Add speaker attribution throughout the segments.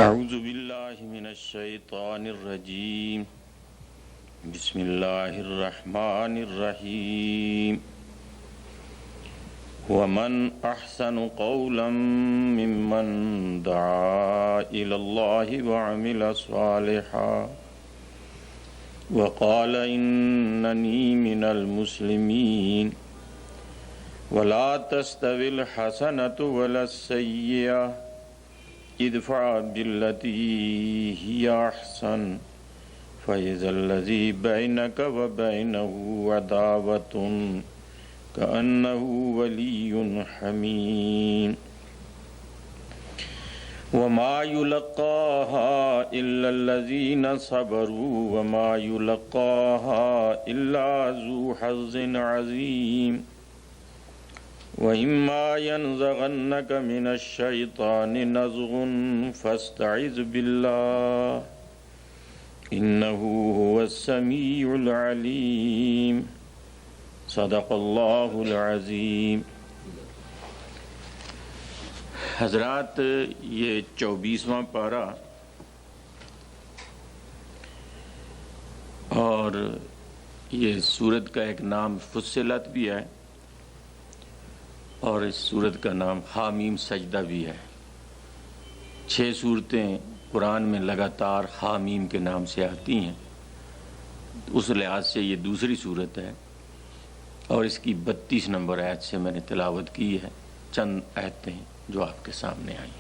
Speaker 1: اعوذ باللہ من الشیطان الرجیم بسم اللہ الرحمن الرحیم ومن احسن قولا ممن دعا الى اللہ وعمل صالحا وقال اننی من المسلمین ولا تستوی الحسنة ولا السیئة ادفع بالتي هي أحسن فإذا الذي بينك وبينه عداوة كأنه ولي حميم وما يلقاها إلا الذين صبروا وما يلقاها إلا ذو حظ عظيم وَإِمَّا يَنزَغَنَّكَ مِنَ الشَّيْطَانِ نَزْغٌ فَاسْتَعِذْ بِاللَّهِ إِنَّهُ هُوَ السَّمِيعُ الْعَلِيمُ صدق اللہ العظیم۔ حضرات، یہ 24واں پارہ اور یہ سورت کا ایک نام فصلت بھی ہے اور اس سورت کا نام حامیم سجدہ بھی ہے۔ 6 سورتیں قرآن میں لگاتار حامیم کے نام سے آتی ہیں، اس لحاظ سے یہ دوسری سورت ہے اور اس کی 32 نمبر آیت سے میں نے تلاوت کی ہے۔ چند آیتیں جو آپ کے سامنے آئیں،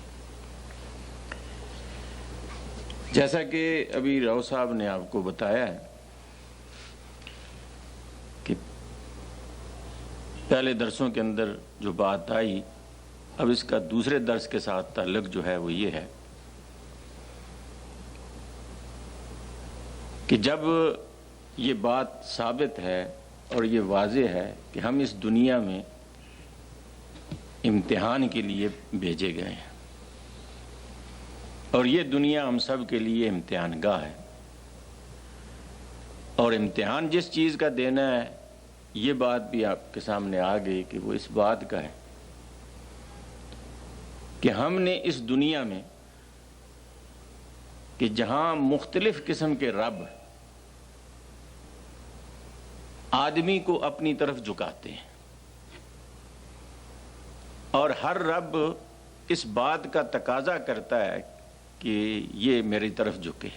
Speaker 1: جیسا کہ ابھی رو صاحب نے آپ کو بتایا ہے کہ پہلے درسوں کے اندر جو بات آئی، اب اس کا دوسرے درس کے ساتھ تعلق جو ہے وہ یہ ہے کہ جب یہ بات ثابت ہے اور یہ واضح ہے کہ ہم اس دنیا میں امتحان کے لیے بھیجے گئے ہیں اور یہ دنیا ہم سب کے لیے امتحان گاہ ہے، اور امتحان جس چیز کا دینا ہے یہ بات بھی آپ کے سامنے آ گئی کہ وہ اس بات کا ہے کہ ہم نے اس دنیا میں کہ جہاں مختلف قسم کے رب آدمی کو اپنی طرف جھکاتے ہیں اور ہر رب اس بات کا تقاضا کرتا ہے کہ یہ میری طرف جھکے،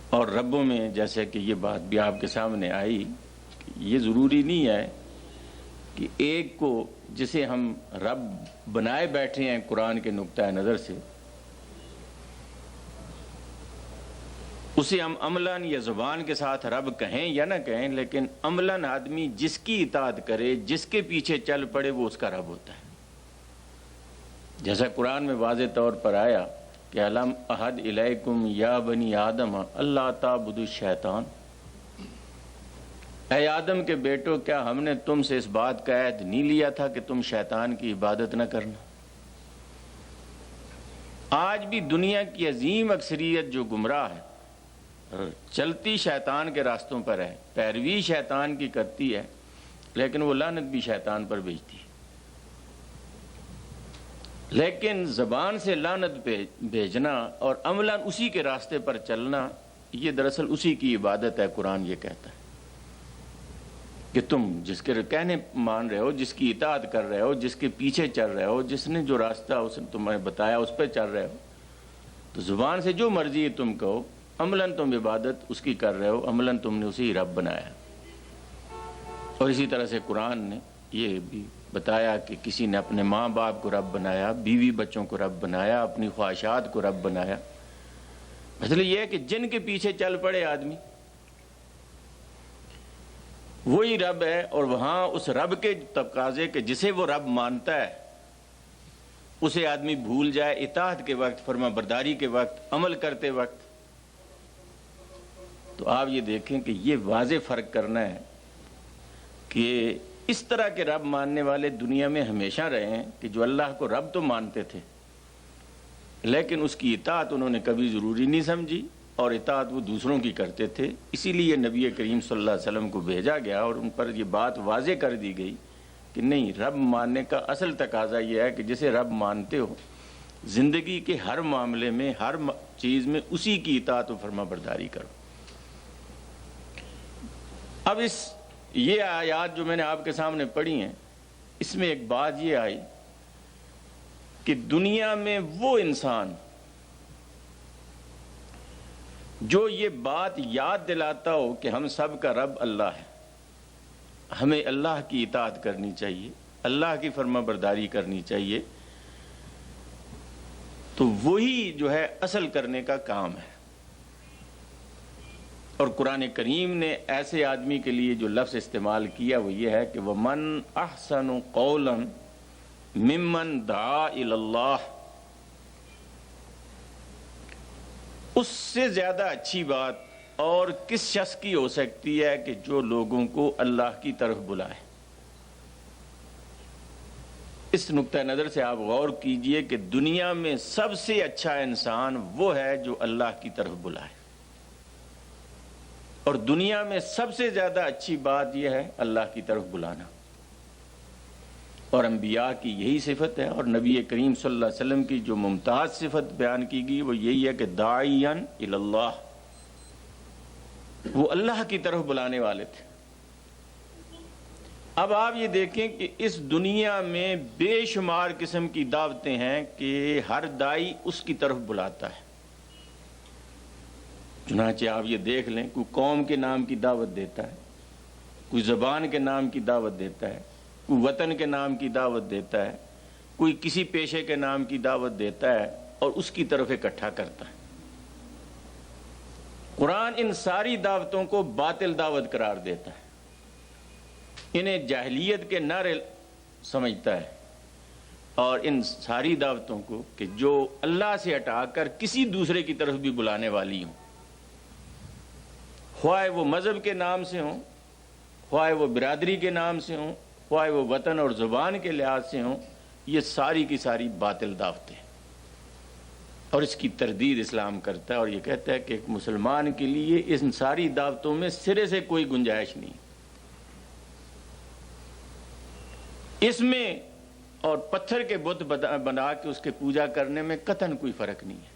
Speaker 1: اور ربوں میں جیسے کہ یہ بات بھی آپ کے سامنے آئی، یہ ضروری نہیں ہے کہ ایک کو جسے ہم رب بنائے بیٹھے ہیں قرآن کے نقطہ نظر سے، اسے ہم عملاً یا زبان کے ساتھ رب کہیں یا نہ کہیں، لیکن عملاً آدمی جس کی اطاعت کرے، جس کے پیچھے چل پڑے، وہ اس کا رب ہوتا ہے۔ جیسا قرآن میں واضح طور پر آیا کہ الم احد الیکم یا بنی آدم اللہ تعبدوا الشیطان، اے آدم کے بیٹو، کیا ہم نے تم سے اس بات کا عہد نہیں لیا تھا کہ تم شیطان کی عبادت نہ کرنا؟ آج بھی دنیا کی عظیم اکثریت جو گمراہ ہے، چلتی شیطان کے راستوں پر ہے، پیروی شیطان کی کرتی ہے، لیکن وہ لعنت بھی شیطان پر بھیجتی ہے۔ لیکن زبان سے لعنت بھیجنا اور عملاً اسی کے راستے پر چلنا، یہ دراصل اسی کی عبادت ہے۔ قرآن یہ کہتا ہے کہ تم جس کے کہنے مان رہے ہو، جس کی اطاعت کر رہے ہو، جس کے پیچھے چل رہے ہو، جس نے جو راستہ اس نے تمہیں بتایا اس پہ چل رہے ہو، تو زبان سے جو مرضی ہے تم کہو، عملاً تم عبادت اس کی کر رہے ہو، عملاً تم نے اسی رب بنایا۔ اور اسی طرح سے قرآن نے یہ بھی بتایا کہ کسی نے اپنے ماں باپ کو رب بنایا، بیوی بچوں کو رب بنایا، اپنی خواہشات کو رب بنایا۔ مسئلہ یہ ہے کہ جن کے پیچھے چل پڑے آدمی، وہی رب ہے، اور وہاں اس رب کے تقاضے کہ جسے وہ رب مانتا ہے اسے آدمی بھول جائے اطاعت کے وقت، فرما برداری کے وقت، عمل کرتے وقت، تو آپ یہ دیکھیں کہ یہ واضح فرق کرنا ہے کہ اس طرح کے رب ماننے والے دنیا میں ہمیشہ رہے ہیں کہ جو اللہ کو رب تو مانتے تھے لیکن اس کی اطاعت انہوں نے کبھی ضروری نہیں سمجھی، اور اطاعت وہ دوسروں کی کرتے تھے۔ اسی لیے نبی کریم صلی اللہ علیہ وسلم کو بھیجا گیا اور ان پر یہ بات واضح کر دی گئی کہ نہیں، رب ماننے کا اصل تقاضا یہ ہے کہ جسے رب مانتے ہو زندگی کے ہر معاملے میں، ہر چیز میں اسی کی اطاعت و فرما برداری کرو۔ اب یہ آیات جو میں نے آپ کے سامنے پڑھی ہیں، اس میں ایک بات یہ آئی کہ دنیا میں وہ انسان جو یہ بات یاد دلاتا ہو کہ ہم سب کا رب اللہ ہے، ہمیں اللہ کی اطاعت کرنی چاہیے، اللہ کی فرما برداری کرنی چاہیے، تو وہی جو ہے اصل کرنے کا کام ہے۔ اور قرآن کریم نے ایسے آدمی کے لیے جو لفظ استعمال کیا وہ یہ ہے کہ وَمَنْ أَحْسَنُ قَوْلًا مِمَّنْ دَعَا إِلَى اللَّهِ، اس سے زیادہ اچھی بات اور کس شخص کی ہو سکتی ہے کہ جو لوگوں کو اللہ کی طرف بلائے۔ اس نقطہ نظر سے آپ غور کیجئے کہ دنیا میں سب سے اچھا انسان وہ ہے جو اللہ کی طرف بلائے، اور دنیا میں سب سے زیادہ اچھی بات یہ ہے اللہ کی طرف بلانا۔ اور انبیاء کی یہی صفت ہے، اور نبی کریم صلی اللہ علیہ وسلم کی جو ممتاز صفت بیان کی گئی وہ یہی ہے کہ داعیاً الی اللہ، وہ اللہ کی طرف بلانے والے تھے۔ اب آپ یہ دیکھیں کہ اس دنیا میں بے شمار قسم کی دعوتیں ہیں کہ ہر داعی اس کی طرف بلاتا ہے۔ چنانچہ آپ یہ دیکھ لیں، کوئی قوم کے نام کی دعوت دیتا ہے، کوئی زبان کے نام کی دعوت دیتا ہے، کوئی وطن کے نام کی دعوت دیتا ہے، کوئی کسی پیشے کے نام کی دعوت دیتا ہے اور اس کی طرف اکٹھا کرتا ہے۔ قرآن ان ساری دعوتوں کو باطل دعوت قرار دیتا ہے، انہیں جاہلیت کے نعرے سمجھتا ہے، اور ان ساری دعوتوں کو کہ جو اللہ سے ہٹا کر کسی دوسرے کی طرف بھی بلانے والی ہوں، خواہ وہ مذہب کے نام سے ہوں، خواہ وہ برادری کے نام سے ہوں، خواہ وہ وطن اور زبان کے لحاظ سے ہوں، یہ ساری کی ساری باطل دعوتیں ہیں۔ اور اس کی تردید اسلام کرتا ہے اور یہ کہتا ہے کہ ایک مسلمان کے لیے ان ساری دعوتوں میں سرے سے کوئی گنجائش نہیں، اس میں اور پتھر کے بت بنا کے اس کے پوجا کرنے میں قطعاً کوئی فرق نہیں ہے،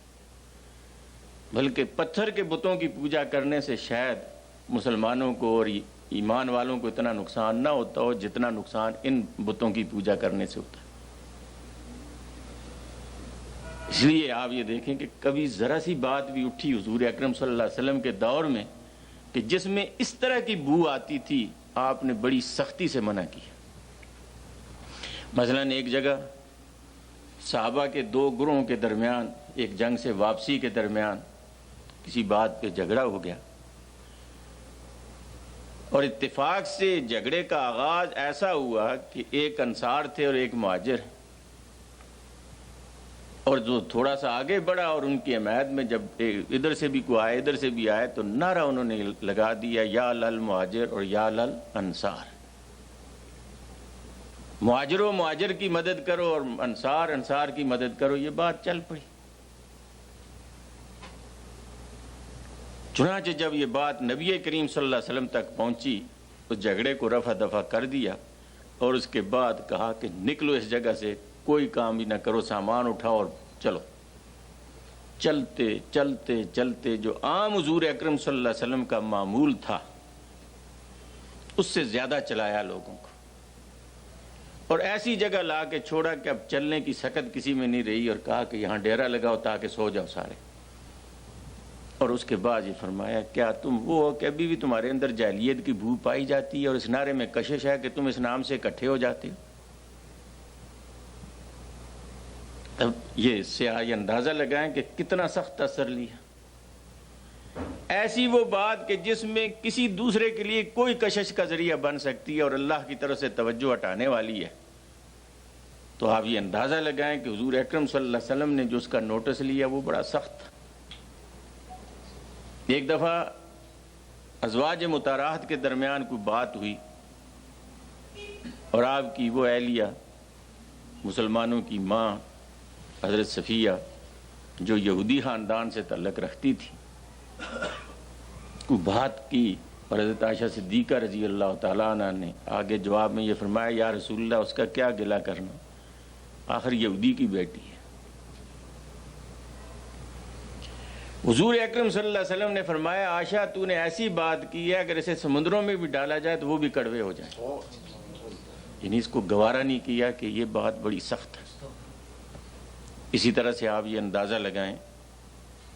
Speaker 1: بلکہ پتھر کے بتوں کی پوجا کرنے سے شاید مسلمانوں کو اور ایمان والوں کو اتنا نقصان نہ ہوتا ہو جتنا نقصان ان بتوں کی پوجا کرنے سے ہوتا ہے۔ اس لیے آپ یہ دیکھیں کہ کبھی ذرا سی بات بھی اٹھی حضور اکرم صلی اللہ علیہ وسلم کے دور میں کہ جس میں اس طرح کی بو آتی تھی، آپ نے بڑی سختی سے منع کی۔ مثلا ایک جگہ صحابہ کے دو گروہوں کے درمیان ایک جنگ سے واپسی کے درمیان کسی بات پہ جھگڑا ہو گیا، اور اتفاق سے جھگڑے کا آغاز ایسا ہوا کہ ایک انصار تھے اور ایک مہاجر، اور جو تھوڑا سا آگے بڑھا اور ان کی حمایت میں جب ادھر سے بھی کوئی آئے ادھر سے بھی آئے تو نعرہ انہوں نے لگا دیا یا لل مہاجر اور یا لل انصار، مہاجروں مہاجر کی مدد کرو اور انصار انصار کی مدد کرو۔ یہ بات چل پڑی۔ چنانچہ جب یہ بات نبی کریم صلی اللہ علیہ وسلم تک پہنچی، اس جھگڑے کو رفع دفع کر دیا، اور اس کے بعد کہا کہ نکلو اس جگہ سے، کوئی کام بھی نہ کرو، سامان اٹھاؤ اور چلو۔ چلتے چلتے چلتے جو عام حضور اکرم صلی اللہ علیہ وسلم کا معمول تھا اس سے زیادہ چلایا لوگوں کو، اور ایسی جگہ لا کے چھوڑا کہ اب چلنے کی سکت کسی میں نہیں رہی، اور کہا کہ یہاں ڈیرا لگاؤ تاکہ سو جاؤ سارے۔ اور اس کے بعد یہ فرمایا کیا تم وہ ہو کہ ابھی بھی تمہارے اندر جاہلیت کی بو پائی جاتی ہے اور اس نعرے میں کشش ہے کہ تم اس نام سے اکٹھے ہو جاتے ہو؟ اب یہ اس سے آج اندازہ لگائیں کہ کتنا سخت اثر لیا۔ ایسی وہ بات کہ جس میں کسی دوسرے کے لیے کوئی کشش کا ذریعہ بن سکتی ہے اور اللہ کی طرف سے توجہ ہٹانے والی ہے، تو آپ یہ اندازہ لگائیں کہ حضور اکرم صلی اللہ علیہ وسلم نے جو اس کا نوٹس لیا وہ بڑا سخت تھا۔ ایک دفعہ ازواج مطہرات کے درمیان کوئی بات ہوئی، اور آپ کی وہ اہلیہ مسلمانوں کی ماں حضرت صفیہ جو یہودی خاندان سے تعلق رکھتی تھی، کوئی بات کی، اور حضرت عائشہ صدیقہ رضی اللہ تعالیٰ عنہ نے آگے جواب میں یہ فرمایا یا رسول اللہ اس کا کیا گلہ کرنا، آخر یہودی کی بیٹی ہے۔ حضور اکرم صلی اللہ علیہ وسلم نے فرمایا عائشہ تو نے ایسی بات کی ہے اگر اسے سمندروں میں بھی ڈالا جائے تو وہ بھی کڑوے ہو جائیں، یعنی اس کو گوارا نہیں کیا کہ یہ بات بڑی سخت ہے۔ اسی طرح سے آپ یہ اندازہ لگائیں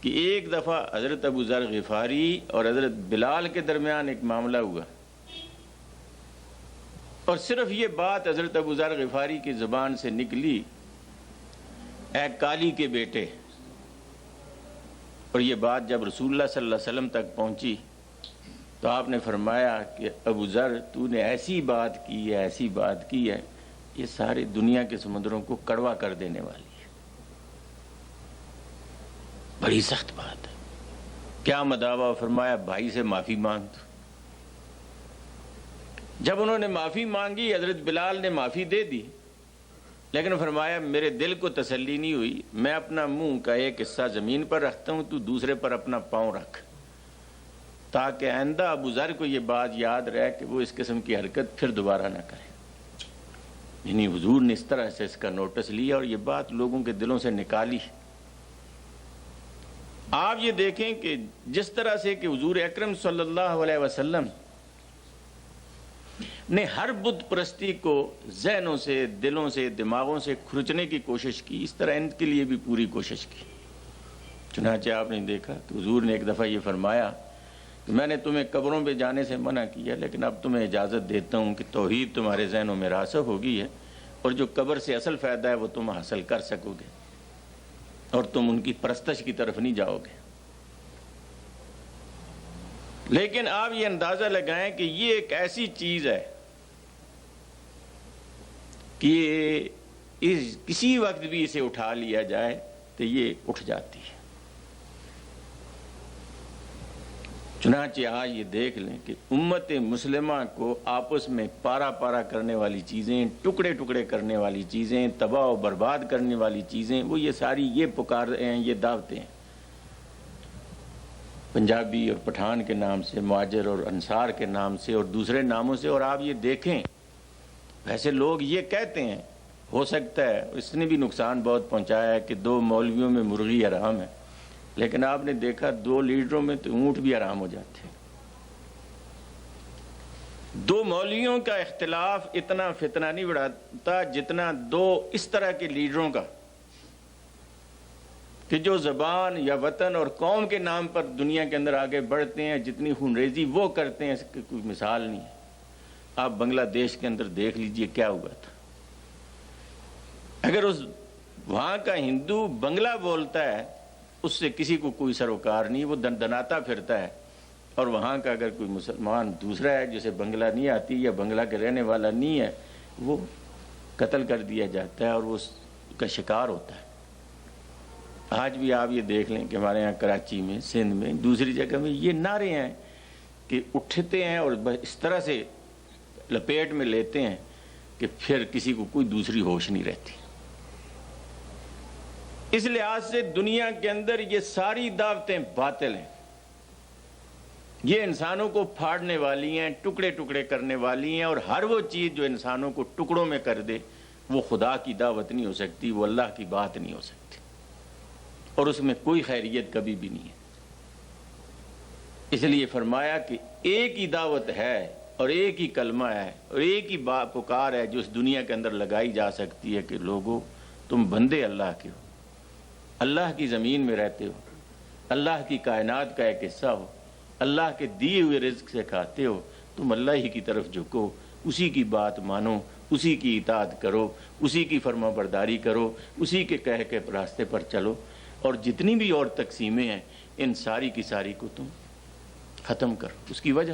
Speaker 1: کہ ایک دفعہ حضرت ابو ذر غفاری اور حضرت بلال کے درمیان ایک معاملہ ہوا، اور صرف یہ بات حضرت ابو ذر غفاری کی زبان سے نکلی، اے کالی کے بیٹے، اور یہ بات جب رسول اللہ صلی اللہ علیہ وسلم تک پہنچی تو آپ نے فرمایا کہ ابو ذر تو نے ایسی بات کی ہے، ایسی بات کی ہے، یہ ساری دنیا کے سمندروں کو کڑوا کر دینے والی ہے، بڑی سخت بات ہے۔ کیا مداوا؟ فرمایا بھائی سے معافی مانگ دو۔ جب انہوں نے معافی مانگی حضرت بلال نے معافی دے دی، لیکن فرمایا میرے دل کو تسلی نہیں ہوئی، میں اپنا منہ کا ایک حصہ زمین پر رکھتا ہوں، تو دوسرے پر اپنا پاؤں رکھ، تاکہ آئندہ ابو ذر کو یہ بات یاد رہے کہ وہ اس قسم کی حرکت پھر دوبارہ نہ کرے۔ یعنی حضور نے اس طرح سے اس کا نوٹس لیا اور یہ بات لوگوں کے دلوں سے نکالی۔ آپ یہ دیکھیں کہ جس طرح سے کہ حضور اکرم صلی اللہ علیہ وسلم نے ہر بت پرستی کو ذہنوں سے، دلوں سے، دماغوں سے کھرچنے کی کوشش کی، اس طرح ان کے لیے بھی پوری کوشش کی۔ چنانچہ آپ نے دیکھا کہ حضور نے ایک دفعہ یہ فرمایا کہ میں نے تمہیں قبروں پہ جانے سے منع کیا، لیکن اب تمہیں اجازت دیتا ہوں کہ توحید تمہارے ذہنوں میں راسخ ہو گئی ہے، اور جو قبر سے اصل فائدہ ہے وہ تم حاصل کر سکو گے، اور تم ان کی پرستش کی طرف نہیں جاؤ گے۔ لیکن آپ یہ اندازہ لگائیں کہ یہ ایک ایسی چیز ہے کہ کسی وقت بھی اسے اٹھا لیا جائے تو یہ اٹھ جاتی ہے۔ چنانچہ آج یہ دیکھ لیں کہ امت مسلمہ کو آپس میں پارا پارا کرنے والی چیزیں، ٹکڑے ٹکڑے کرنے والی چیزیں، تباہ و برباد کرنے والی چیزیں، وہ یہ ساری یہ پکار رہے ہیں، یہ دعوتیں ہیں، پنجابی اور پٹھان کے نام سے، مہاجر اور انصار کے نام سے اور دوسرے ناموں سے۔ اور آپ یہ دیکھیں ویسے لوگ یہ کہتے ہیں، ہو سکتا ہے اس نے بھی نقصان بہت پہنچایا ہے کہ 2 مولویوں میں مرغی حرام ہے، لیکن آپ نے دیکھا 2 لیڈروں میں تو اونٹ بھی حرام ہو جاتے ہیں۔ 2 مولویوں کا اختلاف اتنا فتنہ نہیں بڑھاتا جتنا 2 اس طرح کے لیڈروں کا، کہ جو زبان یا وطن اور قوم کے نام پر دنیا کے اندر آگے بڑھتے ہیں، جتنی خونریزی وہ کرتے ہیں اس کی کوئی مثال نہیں ہے۔ آپ بنگلہ دیش کے اندر دیکھ لیجئے کیا ہوا تھا۔ اگر اس وہاں کا ہندو بنگلہ بولتا ہے اس سے کسی کو کوئی سروکار نہیں، وہ دندناتا پھرتا ہے، اور وہاں کا اگر کوئی مسلمان دوسرا ہے جسے بنگلہ نہیں آتی یا بنگلہ کے رہنے والا نہیں ہے، وہ قتل کر دیا جاتا ہے اور وہ اس کا شکار ہوتا ہے۔ آج بھی آپ یہ دیکھ لیں کہ ہمارے یہاں کراچی میں، سندھ میں، دوسری جگہ میں یہ نعرے ہیں کہ اٹھتے ہیں اور اس طرح سے لپیٹ میں لیتے ہیں کہ پھر کسی کو کوئی دوسری ہوش نہیں رہتی۔ اس لحاظ سے دنیا کے اندر یہ ساری دعوتیں باطل ہیں، یہ انسانوں کو پھاڑنے والی ہیں، ٹکڑے ٹکڑے کرنے والی ہیں، اور ہر وہ چیز جو انسانوں کو ٹکڑوں میں کر دے وہ خدا کی دعوت نہیں ہو سکتی، وہ اللہ کی بات نہیں ہو سکتی، اور اس میں کوئی خیریت کبھی بھی نہیں ہے۔ اس لیے فرمایا کہ ایک ہی دعوت ہے اور ایک ہی کلمہ ہے اور ایک ہی پکار ہے جو اس دنیا کے اندر لگائی جا سکتی ہے کہ لوگو تم بندے اللہ کے ہو، اللہ کی زمین میں رہتے ہو، اللہ کی کائنات کا ایک حصہ ہو، اللہ کے دیے ہوئے رزق سے کھاتے ہو، تم اللہ ہی کی طرف جھکو، اسی کی بات مانو، اسی کی اطاعت کرو، اسی کی فرما برداری کرو، اسی کے کہے کے راستے پر چلو، اور جتنی بھی اور تقسیمیں ہیں ان ساری کی ساری کو تم ختم کرو۔ اس کی وجہ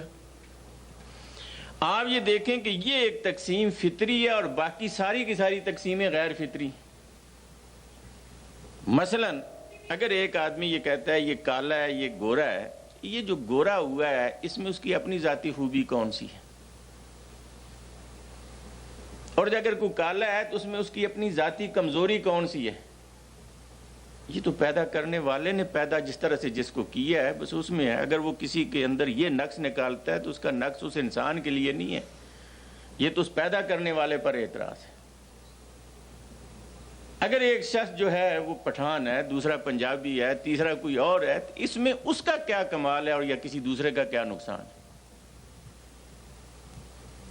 Speaker 1: آپ یہ دیکھیں کہ یہ ایک تقسیم فطری ہے اور باقی ساری کی ساری تقسیمیں غیر فطری۔ مثلا اگر ایک آدمی یہ کہتا ہے یہ کالا ہے، یہ گورا ہے، یہ جو گورا ہوا ہے اس میں اس کی اپنی ذاتی خوبی کون سی ہے؟ اور اگر کوئی کالا ہے تو اس میں اس کی اپنی ذاتی کمزوری کون سی ہے؟ یہ تو پیدا کرنے والے نے پیدا جس طرح سے جس کو کیا ہے بس اس میں ہے۔ اگر وہ کسی کے اندر یہ نقص نکالتا ہے تو اس کا نقص اس انسان کے لیے نہیں ہے، یہ تو اس پیدا کرنے والے پر اعتراض ہے۔ اگر ایک شخص جو ہے وہ پٹھان ہے، دوسرا پنجابی ہے، تیسرا کوئی اور ہے، تو اس میں اس کا کیا کمال ہے اور یا کسی دوسرے کا کیا نقصان ہے؟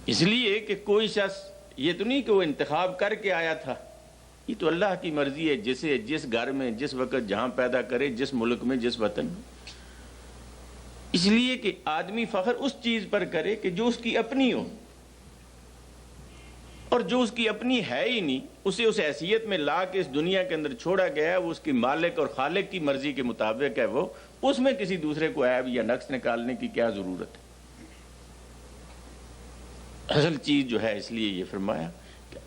Speaker 1: اس لیے کہ کوئی شخص یہ تو نہیں کہ وہ انتخاب کر کے آیا تھا، یہ تو اللہ کی مرضی ہے، جسے جس گھر میں جس وقت جہاں پیدا کرے، جس ملک میں جس وطن میں۔ اس لیے کہ آدمی فخر اس چیز پر کرے کہ جو اس کی اپنی ہو، اور جو اس کی اپنی ہے ہی نہیں، اسے اس حیثیت میں لا کے اس دنیا کے اندر چھوڑا گیا ہے، وہ اس کی مالک اور خالق کی مرضی کے مطابق ہے، وہ اس میں کسی دوسرے کو عیب یا نقص نکالنے کی کیا ضرورت ہے؟ اصل چیز جو ہے، اس لیے یہ فرمایا کہ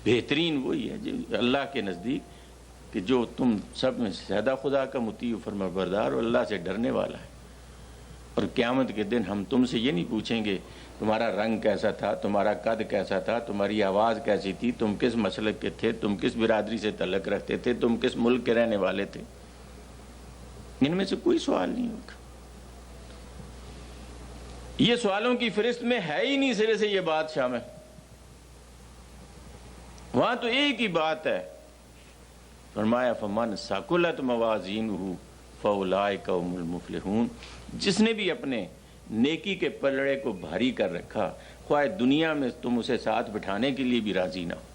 Speaker 1: بہترین وہی ہے جو اللہ کے نزدیک کہ جو تم سب میں زیادہ خدا کا مطیع و فرمانبردار اور اللہ سے ڈرنے والا ہے۔ اور قیامت کے دن ہم تم سے یہ نہیں پوچھیں گے تمہارا رنگ کیسا تھا، تمہارا قد کیسا تھا، تمہاری آواز کیسی تھی، تم کس مسلک کے تھے، تم کس برادری سے تعلق رکھتے تھے، تم کس ملک کے رہنے والے تھے۔ ان میں سے کوئی سوال نہیں ہوگا۔ یہ سوالوں کی فہرست میں ہے ہی نہیں سرے سے یہ بات شامل۔ وہاں تو ایک ہی بات ہے، فرمایا فمن ثقلت موازینہ فاولئک هم المفلحون، جس نے بھی اپنے نیکی کے پلڑے کو بھاری کر رکھا، خواہ دنیا میں تم اسے ساتھ بٹھانے کے لیے بھی راضی نہ ہو،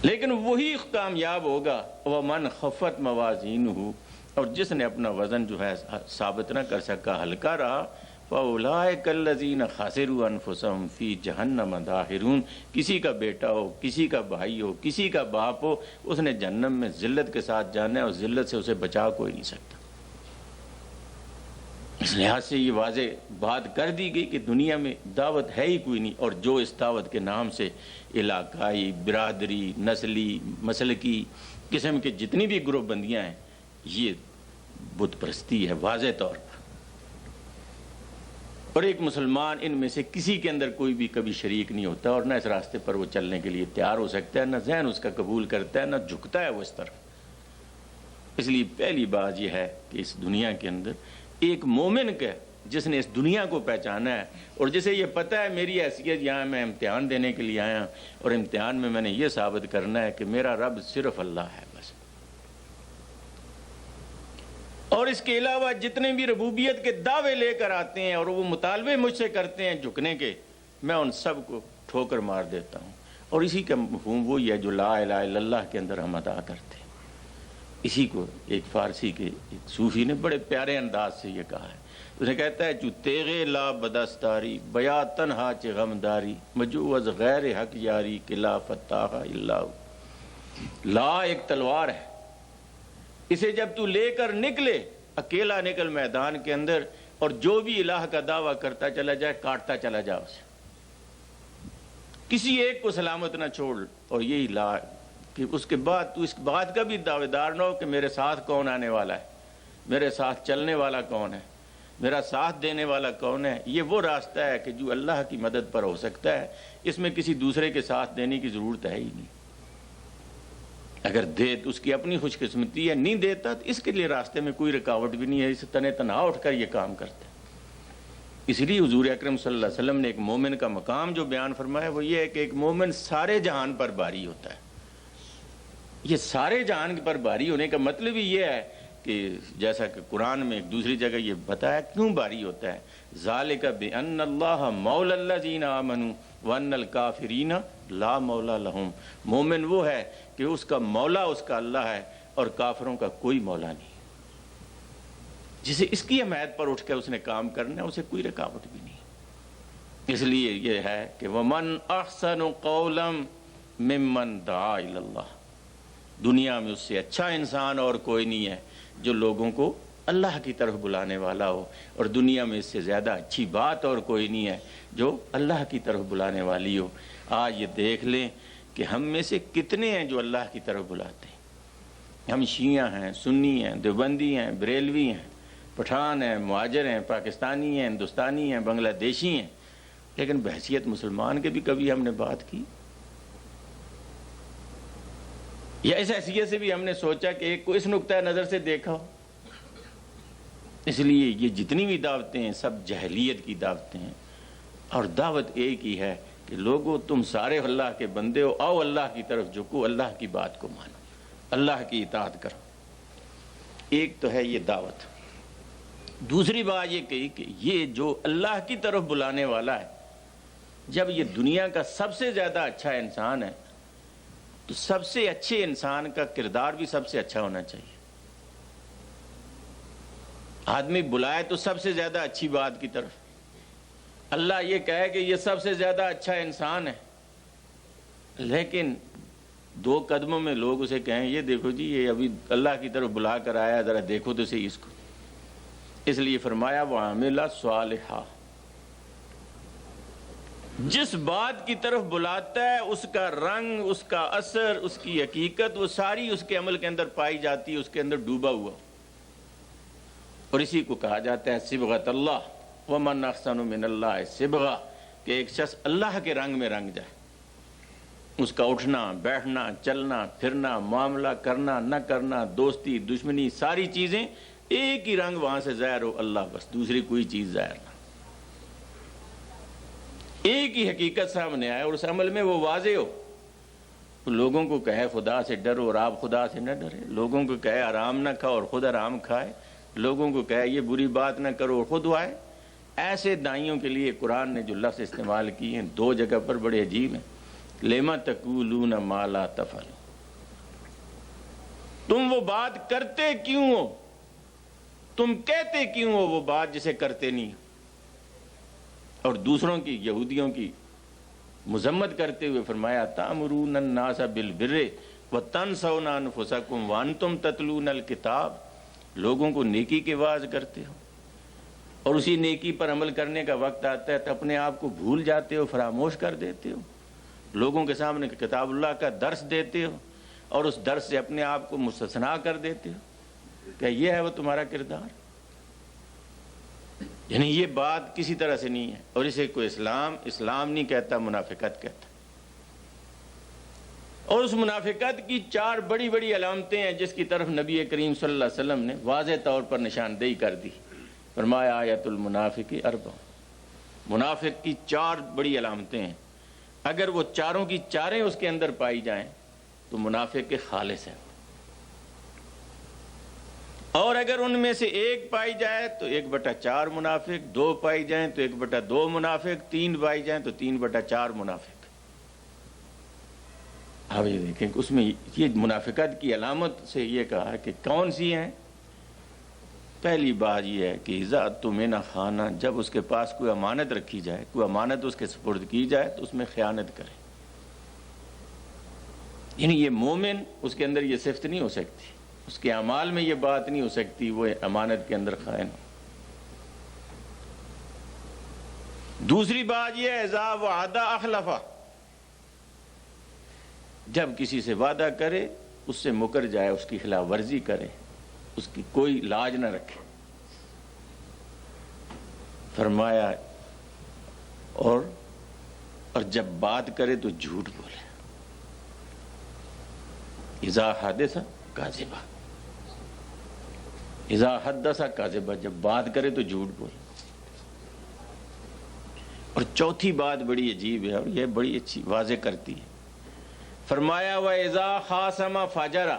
Speaker 1: لیکن وہی کامیاب ہوگا۔ ومن خفت موازینہ، اور جس نے اپنا وزن جو ہے ثابت نہ کر سکا، ہلکا رہا، فَأُولَٰئِكَ الَّذِينَ خَسِرُوا أَنفُسَهُمْ فِي جَهَنَّمَ دَاخِرُونَ، کسی کا بیٹا ہو، کسی کا بھائی ہو، کسی کا باپ ہو، اس نے جہنم میں ذلت کے ساتھ جانا ہے، اور ذلت سے اسے بچا کوئی نہیں سکتا۔ اس لحاظ سے یہ واضح بات کر دی گئی کہ دنیا میں دعوت ہے ہی کوئی نہیں، اور جو اس دعوت کے نام سے علاقائی، برادری، نسلی، مسلکی قسم کے جتنی بھی گروہ بندیاں ہیں، یہ بت پرستی ہے واضح طور پر۔ اور ایک مسلمان ان میں سے کسی کے اندر کوئی بھی کبھی شریک نہیں ہوتا، اور نہ اس راستے پر وہ چلنے کے لیے تیار ہو سکتا ہے، نہ ذہن اس کا قبول کرتا ہے، نہ جھکتا ہے وہ اس طرف۔ اس لیے پہلی بات یہ ہے کہ اس دنیا کے اندر ایک مومن کا جس نے اس دنیا کو پہچانا ہے، اور جسے یہ پتہ ہے میری حیثیت یہاں میں امتحان دینے کے لیے آیا، اور امتحان میں نے یہ ثابت کرنا ہے کہ میرا رب صرف اللہ ہے بس، اور اس کے علاوہ جتنے بھی ربوبیت کے دعوے لے کر آتے ہیں اور وہ مطالبے مجھ سے کرتے ہیں جھکنے کے، میں ان سب کو ٹھوکر مار دیتا ہوں۔ اور اسی کا مفہوم وہی ہے جو لا الہ الا اللہ کے اندر ہم ادا کرتے ہیں۔ اسی کو ایک فارسی کے ایک صوفی نے بڑے پیارے انداز سے یہ کہا ہے، اس نے کہتا ہے جو تیغے لا بدستاری بیا تنہا چ غمداری مجوز غیر حق یاری کہ لا فتاح الا لا ایک تلوار ہے، اسے جب تو لے کر نکلے اکیلا نکل میدان کے اندر، اور جو بھی الہ کا دعویٰ کرتا چلا جائے کاٹتا چلا جا اسے، کسی ایک کو سلامت نہ چھوڑ۔ اور یہی لا کہ اس کے بعد تو اس بات کا بھی دعوے دار نہ ہو کہ میرے ساتھ کون آنے والا ہے، میرے ساتھ چلنے والا کون ہے، میرا ساتھ دینے والا کون ہے۔ یہ وہ راستہ ہے کہ جو اللہ کی مدد پر ہو سکتا ہے، اس میں کسی دوسرے کے ساتھ دینے کی ضرورت ہے ہی نہیں۔ اگر دے تو اس کی اپنی خوش قسمتی ہے، نہیں دیتا تو اس کے لیے راستے میں کوئی رکاوٹ بھی نہیں ہے، اسے تنے تنہا اٹھ کر یہ کام کرتا ہے۔ اس لیے حضور اکرم صلی اللہ علیہ وسلم نے ایک مومن کا مقام جو بیان فرمایا وہ یہ ہے کہ ایک مومن سارے جہان پر باری ہوتا ہے۔ یہ سارے جہان پر باری ہونے کا مطلب ہی یہ ہے کہ جیسا کہ قرآن میں ایک دوسری جگہ یہ بتایا کیوں باری ہوتا ہے، ذالک بان اللہ مولا الذین آمنوا وان الکافرین لا مولا لہم، مومن وہ ہے کہ اس کا مولا اس کا اللہ ہے اور کافروں کا کوئی مولا نہیں، جسے اس کی حمایت پر اٹھ کے اس نے کام کرنا ہے، اسے کوئی رکاوٹ بھی نہیں۔ اس لیے یہ ہے کہ ومن احسن قولا ممن دعا الی اللہ، دنیا میں اس سے اچھا انسان اور کوئی نہیں ہے جو لوگوں کو اللہ کی طرف بلانے والا ہو، اور دنیا میں اس سے زیادہ اچھی بات اور کوئی نہیں ہے جو اللہ کی طرف بلانے والی ہو۔ آج یہ دیکھ لیں کہ ہم میں سے کتنے ہیں جو اللہ کی طرف بلاتے ہیں۔ ہم شیعہ ہیں، سنی ہیں، دیوبندی ہیں، بریلوی ہیں، پٹھان ہیں، مہاجر ہیں، پاکستانی ہیں، ہندوستانی ہیں، بنگلہ دیشی ہیں، لیکن بحیثیت مسلمان کے بھی کبھی ہم نے بات کی، یا اس حیثیت سے بھی ہم نے سوچا کہ ایک کو اس نقطۂ نظر سے دیکھا ہو؟ اس لیے یہ جتنی بھی دعوتیں ہیں سب جہلیت کی دعوتیں ہیں، اور دعوت ایک ہی ہے کہ کہ لوگو تم سارے اللہ کے بندے ہو، آؤ اللہ کی طرف جھکو، اللہ کی بات کو مانو، اللہ کی اطاعت کرو۔ ایک تو ہے یہ دعوت۔ دوسری بات یہ کہی کہ یہ جو اللہ کی طرف بلانے والا ہے، جب یہ دنیا کا سب سے زیادہ اچھا انسان ہے تو سب سے اچھے انسان کا کردار بھی سب سے اچھا ہونا چاہیے۔ آدمی بلائے تو سب سے زیادہ اچھی بات کی طرف، اللہ یہ کہے کہ یہ سب سے زیادہ اچھا انسان ہے، لیکن 2 قدموں میں لوگ اسے کہیں یہ دیکھو جی یہ ابھی اللہ کی طرف بلا کر آیا، ذرا دیکھو تو صحیح اس کو۔ اس لیے فرمایا وَعَمِلَ صَالِحًا، جس بات کی طرف بلاتا ہے اس کا رنگ، اس کا اثر، اس کی حقیقت، وہ ساری اس کے عمل کے اندر پائی جاتی ہے، اس کے اندر ڈوبا ہوا۔ اور اسی کو کہا جاتا ہے صبغۃ اللہ، وَمَنْ أَحْسَنُ مِنَ اللَّهِ صِبْغَةً، کہ ایک شخص اللہ کے رنگ میں رنگ جائے، اس کا اٹھنا بیٹھنا چلنا پھرنا معاملہ کرنا نہ کرنا، دوستی دشمنی، ساری چیزیں ایک ہی رنگ وہاں سے ظاہر ہو، اللہ بس، دوسری کوئی چیز ظاہر نہ، ایک ہی حقیقت سامنے آئے اور اس عمل میں وہ واضح ہو۔ لوگوں کو کہے خدا سے ڈرو اور آپ خدا سے نہ ڈرے، لوگوں کو کہے آرام نہ کھاؤ اور خود آرام کھائے، لوگوں کو کہے یہ بری بات نہ کرو اور خود آئے۔ ایسے دائیوں کے لیے قرآن نے جو لفظ استعمال کیے ہیں 2 جگہ پر بڑے عجیب ہیں۔ لِمَ تَقُولُونَ مَا لَا تَفْعَلُونَ، تم وہ بات کرتے کیوں ہو، تم کہتے کیوں ہو وہ بات جسے کرتے نہیں ہو۔ اور دوسروں کی، یہودیوں کی مذمت کرتے ہوئے فرمایا تَأْمُرُونَ النَّاسَ بِالْبِرِّ وَتَنْسَوْنَ أَنفُسَكُمْ وَأَنْتُمْ تَتْلُونَ الْكِتَابَ، لوگوں کو نیکی کے واعظ کرتے ہو اور اسی نیکی پر عمل کرنے کا وقت آتا ہے تو اپنے آپ کو بھول جاتے ہو، فراموش کر دیتے ہو، لوگوں کے سامنے کتاب اللہ کا درس دیتے ہو اور اس درس سے اپنے آپ کو مستثنا کر دیتے ہو۔ کہ یہ ہے وہ تمہارا کردار؟ یعنی یہ بات کسی طرح سے نہیں ہے، اور اسے کوئی اسلام نہیں کہتا، منافقت کہتا۔ اور اس منافقت کی 4 بڑی بڑی علامتیں ہیں جس کی طرف نبی کریم صلی اللہ علیہ وسلم نے واضح طور پر نشاندہی کر دی۔ فرمایا آیت المنافق 4، منافق کی 4 بڑی علامتیں ہیں، اگر وہ چاروں کی چاریں اس کے اندر پائی جائیں تو منافق کے خالص ہیں، اور اگر ان میں سے ایک پائی جائے تو 1/4 منافق، 2 پائی جائیں تو 1/2 منافق، 3 پائی جائیں تو 3/4 منافق۔ اب یہ دیکھیں کہ اس میں یہ منافقت کی علامت سے یہ کہا کہ کون سی ہیں۔ پہلی بات یہ ہے کہ اذا اؤتمن خان، جب اس کے پاس کوئی امانت رکھی جائے، کوئی امانت اس کے سپرد کی جائے تو اس میں خیانت کرے۔ یعنی یہ مومن، اس کے اندر یہ صفت نہیں ہو سکتی، اس کے اعمال میں یہ بات نہیں ہو سکتی وہ امانت کے اندر خائن ہو۔ دوسری بات یہ ہے اذا وعد اخلف، جب کسی سے وعدہ کرے اس سے مکر جائے، اس کی خلاف ورزی کرے، اس کی کوئی لاج نہ رکھے۔ فرمایا اور جب بات کرے تو جھوٹ بولے۔ اذا حدث کاذبا، اذا حدث کاذبا، جب بات کرے تو جھوٹ بولے۔ اور چوتھی بات بڑی عجیب ہے اور یہ بڑی اچھی واضح کرتی ہے۔ فرمایا وَإِذَا خَاصَمَ فَجَرَ،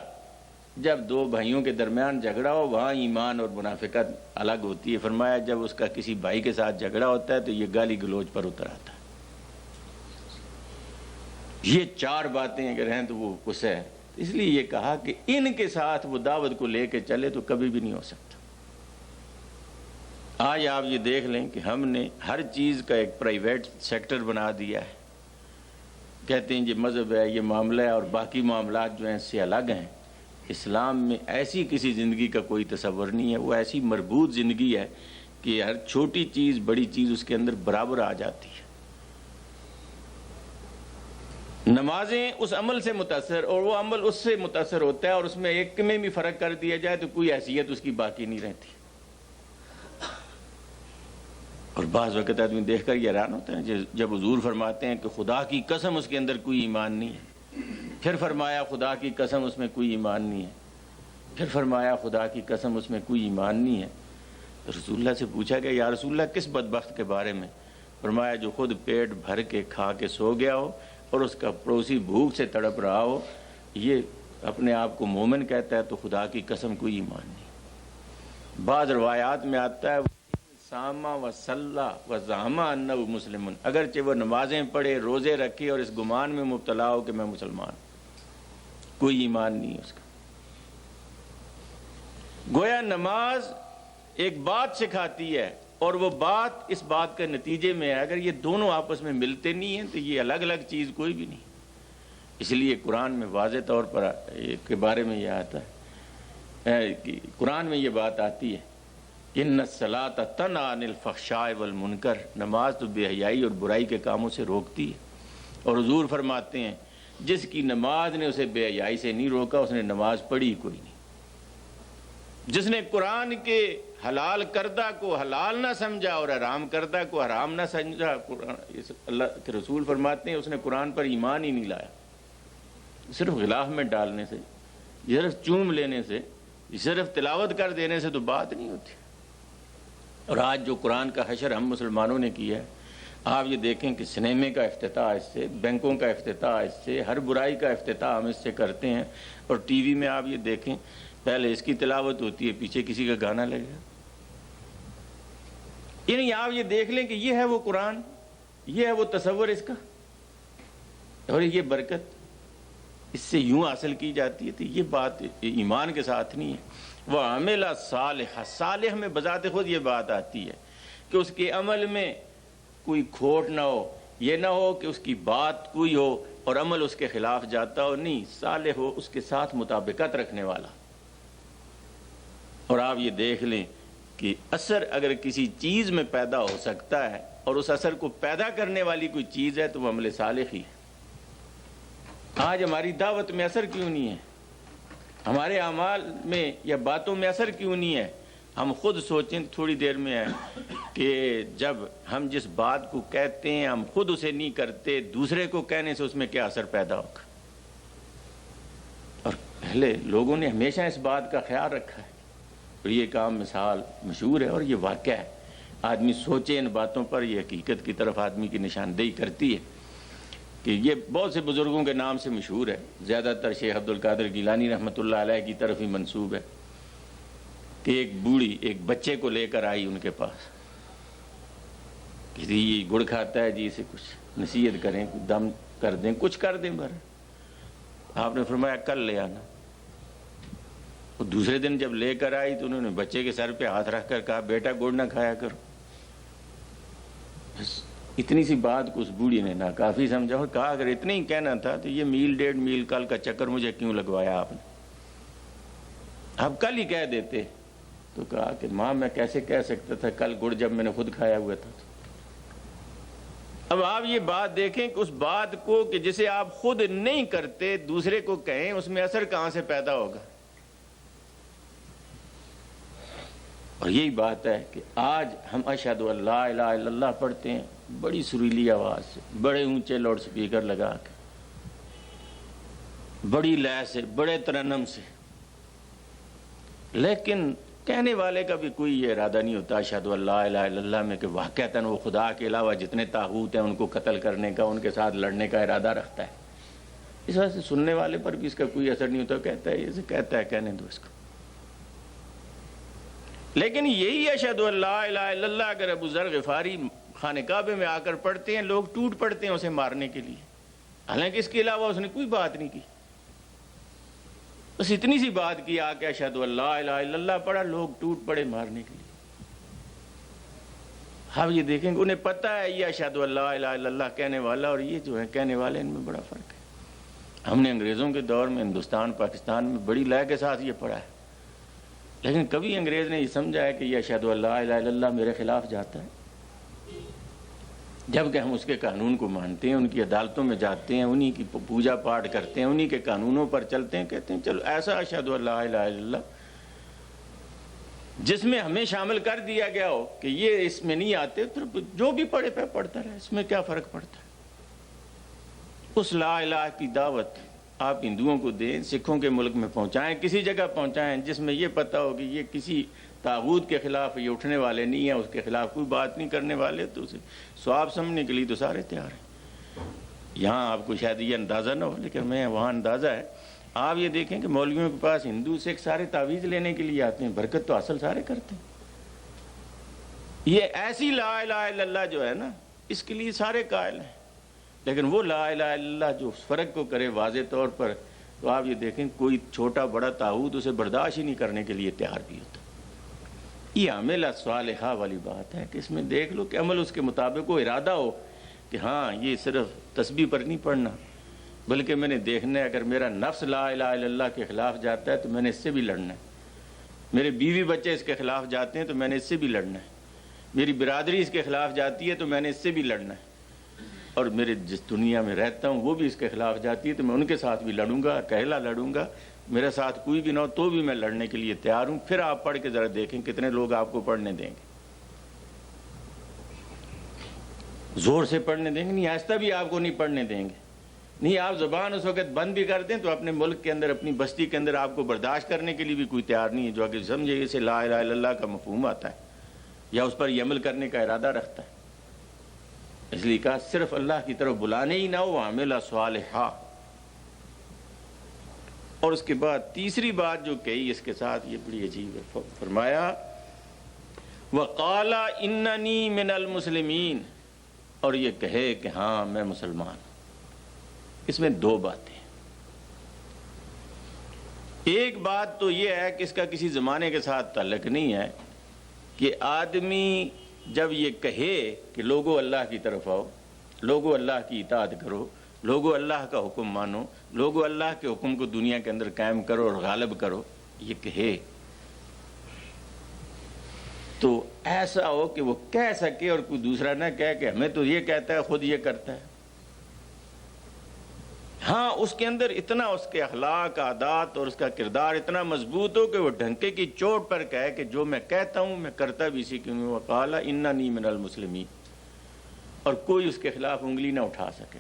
Speaker 1: جب 2 بھائیوں کے درمیان جھگڑا ہو وہاں ایمان اور منافقت الگ ہوتی ہے۔ فرمایا جب اس کا کسی بھائی کے ساتھ جھگڑا ہوتا ہے تو یہ گالی گلوچ پر اتر آتا ہے۔ یہ 4 باتیں اگر ہیں تو وہ اس ہے، اس لیے یہ کہا کہ ان کے ساتھ وہ دعوت کو لے کے چلے تو کبھی بھی نہیں ہو سکتا۔ آج آپ یہ دیکھ لیں کہ ہم نے ہر چیز کا ایک پرائیویٹ سیکٹر بنا دیا ہے، کہتے ہیں یہ مذہب ہے، یہ معاملہ ہے، اور باقی معاملات جو ہیں اس سے الگ ہیں۔ اسلام میں ایسی کسی زندگی کا کوئی تصور نہیں ہے، وہ ایسی مربوط زندگی ہے کہ ہر چھوٹی چیز بڑی چیز اس کے اندر برابر آ جاتی ہے۔ نمازیں اس عمل سے متاثر اور وہ عمل اس سے متاثر ہوتا ہے، اور اس میں ایک میں بھی فرق کر دیا جائے تو کوئی حیثیت اس کی باقی نہیں رہتی۔ اور بعض وقت آدمی دیکھ کر یہ حیران ہوتا ہے جب حضور فرماتے ہیں کہ خدا کی قسم اس کے اندر کوئی ایمان نہیں ہے، پھر فرمایا خدا کی قسم اس میں کوئی ایمان نہیں ہے، پھر فرمایا خدا کی قسم اس میں کوئی ایمان نہیں ہے۔ رسول اللہ سے پوچھا گیا یا رسول اللہ کس بدبخت کے بارے میں؟ فرمایا جو خود پیٹ بھر کے کھا کے سو گیا ہو اور اس کا پڑوسی بھوک سے تڑپ رہا ہو، یہ اپنے آپ کو مومن کہتا ہے تو خدا کی قسم کوئی ایمان نہیں۔ بعض روایات میں آتا ہے ساما و صلی و زعم انہ مسلم، اگرچہ وہ نمازیں پڑھے، روزے رکھے اور اس گمان میں مبتلا ہو کہ میں مسلمان ہوں، کوئی ایمان نہیں اس کا۔ گویا نماز ایک بات سکھاتی ہے اور وہ بات اس بات کے نتیجے میں ہے، اگر یہ دونوں آپس میں ملتے نہیں ہیں تو یہ الگ الگ چیز کوئی بھی نہیں۔ اس لیے قرآن میں واضح طور پر کے بارے میں یہ آتا ہے کہ قرآن میں یہ بات آتی ہے ان الصلاۃ تنہی عن الفحشاء والمنکر، نماز تو بے حیائی اور برائی کے کاموں سے روکتی ہے، اور حضور فرماتے ہیں جس کی نماز نے اسے بے حیائی سے نہیں روکا اس نے نماز پڑھی ہی کوئی نہیں۔ جس نے قرآن کے حلال کردہ کو حلال نہ سمجھا اور حرام کردہ کو حرام نہ سمجھا، اللہ کے رسول فرماتے ہیں اس نے قرآن پر ایمان ہی نہیں لایا۔ صرف غلاف میں ڈالنے سے، صرف چوم لینے سے، صرف تلاوت کر دینے سے تو بات نہیں ہوتی۔ اور آج جو قرآن کا حشر ہم مسلمانوں نے کیا ہے، آپ یہ دیکھیں کہ سنیمے کا افتتاح اس سے، بینکوں کا افتتاح اس سے، ہر برائی کا افتتاح ہم اس سے کرتے ہیں، اور ٹی وی میں آپ یہ دیکھیں پہلے اس کی تلاوت ہوتی ہے، پیچھے کسی کا گانا لگے گا۔ یعنی آپ یہ دیکھ لیں کہ یہ ہے وہ قرآن، یہ ہے وہ تصور اس کا، اور یہ برکت اس سے یوں حاصل کی جاتی ہے۔ تو یہ بات ایمان کے ساتھ نہیں ہے۔ وَعَمِلَ صَالِحًا، صالح میں بذات خود یہ بات آتی ہے کہ اس کے عمل میں کوئی کھوٹ نہ ہو، یہ نہ ہو کہ اس کی بات کوئی ہو اور عمل اس کے خلاف جاتا ہو، نہیں، صالح ہو اس کے ساتھ مطابقت رکھنے والا۔ اور آپ یہ دیکھ لیں کہ اثر اگر کسی چیز میں پیدا ہو سکتا ہے اور اس اثر کو پیدا کرنے والی کوئی چیز ہے تو وہ عمل صالح ہی ہے۔ آج ہماری دعوت میں اثر کیوں نہیں ہے؟ ہمارے اعمال میں یا باتوں میں اثر کیوں نہیں ہے؟ ہم خود سوچیں تھوڑی دیر میں ہے کہ جب ہم جس بات کو کہتے ہیں ہم خود اسے نہیں کرتے، دوسرے کو کہنے سے اس میں کیا اثر پیدا ہوگا؟ اور پہلے لوگوں نے ہمیشہ اس بات کا خیال رکھا ہے، اور یہ کام مثال مشہور ہے اور یہ واقعہ ہے۔ آدمی سوچے ان باتوں پر، یہ حقیقت کی طرف آدمی کی نشاندہی کرتی ہے کہ یہ بہت سے بزرگوں کے نام سے مشہور ہے، زیادہ تر شیخ عبد القادر گیلانی رحمۃ اللہ علیہ کی طرف ہی منسوب ہے کہ ایک بوڑھی ایک بچے کو لے کر آئی ان کے پاس کہ جی یہ گڑ کھاتا ہے، جی اسے کچھ نصیحت کریں، کچھ دم کر دیں، کچھ کر دیں بھر۔ آپ نے فرمایا کل لے آنا۔ وہ دوسرے دن جب لے کر آئی تو انہوں نے بچے کے سر پہ ہاتھ رکھ کر کہا بیٹا گڑ نہ کھایا کرو۔ بس اتنی سی بات کو اس بوڑھی نے ناکافی سمجھا اور کہا اگر اتنا ہی کہنا تھا تو یہ میل 1.5 میل کل کا چکر مجھے کیوں لگوایا آپ نے؟ آپ کل ہی کہہ دیتے۔ تو کہا کہ ماں میں کیسے کہہ سکتا تھا کل گڑ جب میں نے خود کھایا ہوا تھا۔ اب آپ یہ بات دیکھیں کہ اس بات کو کہ جسے آپ خود نہیں کرتے دوسرے کو کہیں، اس میں اثر کہاں سے پیدا ہوگا؟ اور یہی بات ہے کہ آج ہم اشہد ان لا الہ الا اللہ پڑھتے ہیں بڑی سریلی آواز سے، بڑے اونچے لاؤڈ سپیکر لگا کے، بڑی لے سے، بڑے ترنم سے، لیکن کہنے والے کا بھی کوئی یہ ارادہ نہیں ہوتا اشہد ان لا الہ الا اللہ میں کہ واقعتاً وہ خدا کے علاوہ جتنے طاغوت ہیں ان کو قتل کرنے کا، ان کے ساتھ لڑنے کا ارادہ رکھتا ہے۔ اس وجہ سے سننے والے پر بھی اس کا کوئی اثر نہیں ہوتا، کہتا ہے اسے کہتا ہے کہنے دو اس کو۔ لیکن یہی اشہد ان لا الہ الا اللہ اگر ابو ذر غفاری خانہ کعبے میں آ کر پڑھتے ہیں، لوگ ٹوٹ پڑتے ہیں اسے مارنے کے لیے، حالانکہ اس کے علاوہ اس نے کوئی بات نہیں کی، بس اتنی سی بات کی آ کے اشہد ان لا الہ الا اللہ پڑھا، لوگ ٹوٹ پڑے مارنے کے لیے۔ ہم یہ دیکھیں گے انہیں پتہ ہے یہ اشہد ان لا الہ الا اللہ کہنے والا اور یہ جو ہے کہنے والے، ان میں بڑا فرق ہے۔ ہم نے انگریزوں کے دور میں ہندوستان پاکستان میں بڑی لے کے ساتھ یہ پڑھا ہے، لیکن کبھی انگریز نے یہ سمجھا ہے کہ یہ اشہد ان لا الہ الا اللہ میرے خلاف جاتا ہے؟ جبکہ ہم اس کے قانون کو مانتے ہیں، ان کی عدالتوں میں جاتے ہیں، انہی کی پوجا پاٹ کرتے ہیں، انہی کے قانونوں پر چلتے ہیں، کہتے ہیں چلو ایسا اشہد ان لا الہ الا اللہ جس میں ہمیں شامل کر دیا گیا ہو کہ یہ اس میں نہیں آتے، پھر جو بھی پڑھے پہ پڑھتا رہے، اس میں کیا فرق پڑتا ہے؟ اس لا الہ کی دعوت آپ ہندوؤں کو دیں، سکھوں کے ملک میں پہنچائیں، کسی جگہ پہنچائیں جس میں یہ پتہ ہو کہ یہ کسی طاغوت کے خلاف یہ اٹھنے والے نہیں ہیں، اس کے خلاف کوئی بات نہیں کرنے والے، تو اسے ثواب سمجھنے کے لیے تو سارے تیار ہیں۔ یہاں آپ کو شاید یہ اندازہ نہ ہو، لیکن میں وہاں اندازہ ہے۔ آپ یہ دیکھیں کہ مولویوں کے پاس ہندو سکھ سارے تعویذ لینے کے لیے آتے ہیں، برکت تو حاصل سارے کرتے ہیں۔ یہ ایسی لا الہ الا اللہ جو ہے نا، اس کے لیے سارے قائل ہیں، لیکن وہ لا الہ الا اللہ جو اس فرق کو کرے واضح طور پر، تو آپ یہ دیکھیں کوئی چھوٹا بڑا طاغوت اسے برداشت ہی نہیں کرنے کے لیے تیار بھی ہوتا۔ یہ عمل صالحہ والی بات ہے کہ اس میں دیکھ لو کہ عمل اس کے مطابق ہو، ارادہ ہو کہ ہاں یہ صرف تسبیح پر نہیں پڑھنا، بلکہ میں نے دیکھنا ہے اگر میرا نفس لا الہ الا اللہ کے خلاف جاتا ہے تو میں نے اس سے بھی لڑنا ہے، میرے بیوی بچے اس کے خلاف جاتے ہیں تو میں نے اس سے بھی لڑنا ہے، میری برادری اس کے خلاف جاتی ہے تو میں نے اس سے بھی لڑنا ہے، اور میرے جس دنیا میں رہتا ہوں وہ بھی اس کے خلاف جاتی ہے تو میں ان کے ساتھ بھی لڑوں گا، اکیلا لڑوں گا، میرے ساتھ کوئی بھی نہ ہو تو بھی میں لڑنے کے لیے تیار ہوں۔ پھر آپ پڑھ کے ذرا دیکھیں کتنے لوگ آپ کو پڑھنے دیں گے، زور سے پڑھنے دیں گے؟ نہیں، آہستہ بھی آپ کو نہیں پڑھنے دیں گے۔ نہیں، آپ زبان اس وقت بند بھی کر دیں تو اپنے ملک کے اندر، اپنی بستی کے اندر آپ کو برداشت کرنے کے لیے بھی کوئی تیار نہیں ہے جو کہ سمجھے اسے لا الہ الا اللہ کا مفہوم آتا ہے یا اس پر یہ عمل کرنے کا ارادہ رکھتا ہے۔ اس لیے کہا صرف اللہ کی طرف بلانے ہی نہ ہو، عمل صالحہ۔ اور اس کے بعد تیسری بات جو کہی اس کے ساتھ یہ بڑی عجیب ہے، فرمایا وَقَالَ إِنَّنِي مِنَ الْمُسْلِمِينَ، اور یہ کہے کہ ہاں میں مسلمان ہوں۔ اس میں دو باتیں، ایک بات تو یہ ہے کہ اس کا کسی زمانے کے ساتھ تعلق نہیں ہے کہ آدمی جب یہ کہے کہ لوگوں اللہ کی طرف آؤ، لوگوں اللہ کی اطاعت کرو، لوگوں اللہ کا حکم مانو، لوگوں اللہ کے حکم کو دنیا کے اندر قائم کرو اور غالب کرو، یہ کہے تو ایسا ہو کہ وہ کہہ سکے اور کوئی دوسرا نہ کہے کہ ہمیں تو یہ کہتا ہے خود یہ کرتا ہے۔ ہاں، اس کے اندر اتنا اس کے اخلاق، عادات اور اس کا کردار اتنا مضبوط ہو کہ وہ ڈھنکے کی چوٹ پر کہے کہ جو میں کہتا ہوں میں کرتا بھی اسی کیوں ہوں، وقال اننی من المسلمین، اور کوئی اس کے خلاف انگلی نہ اٹھا سکے۔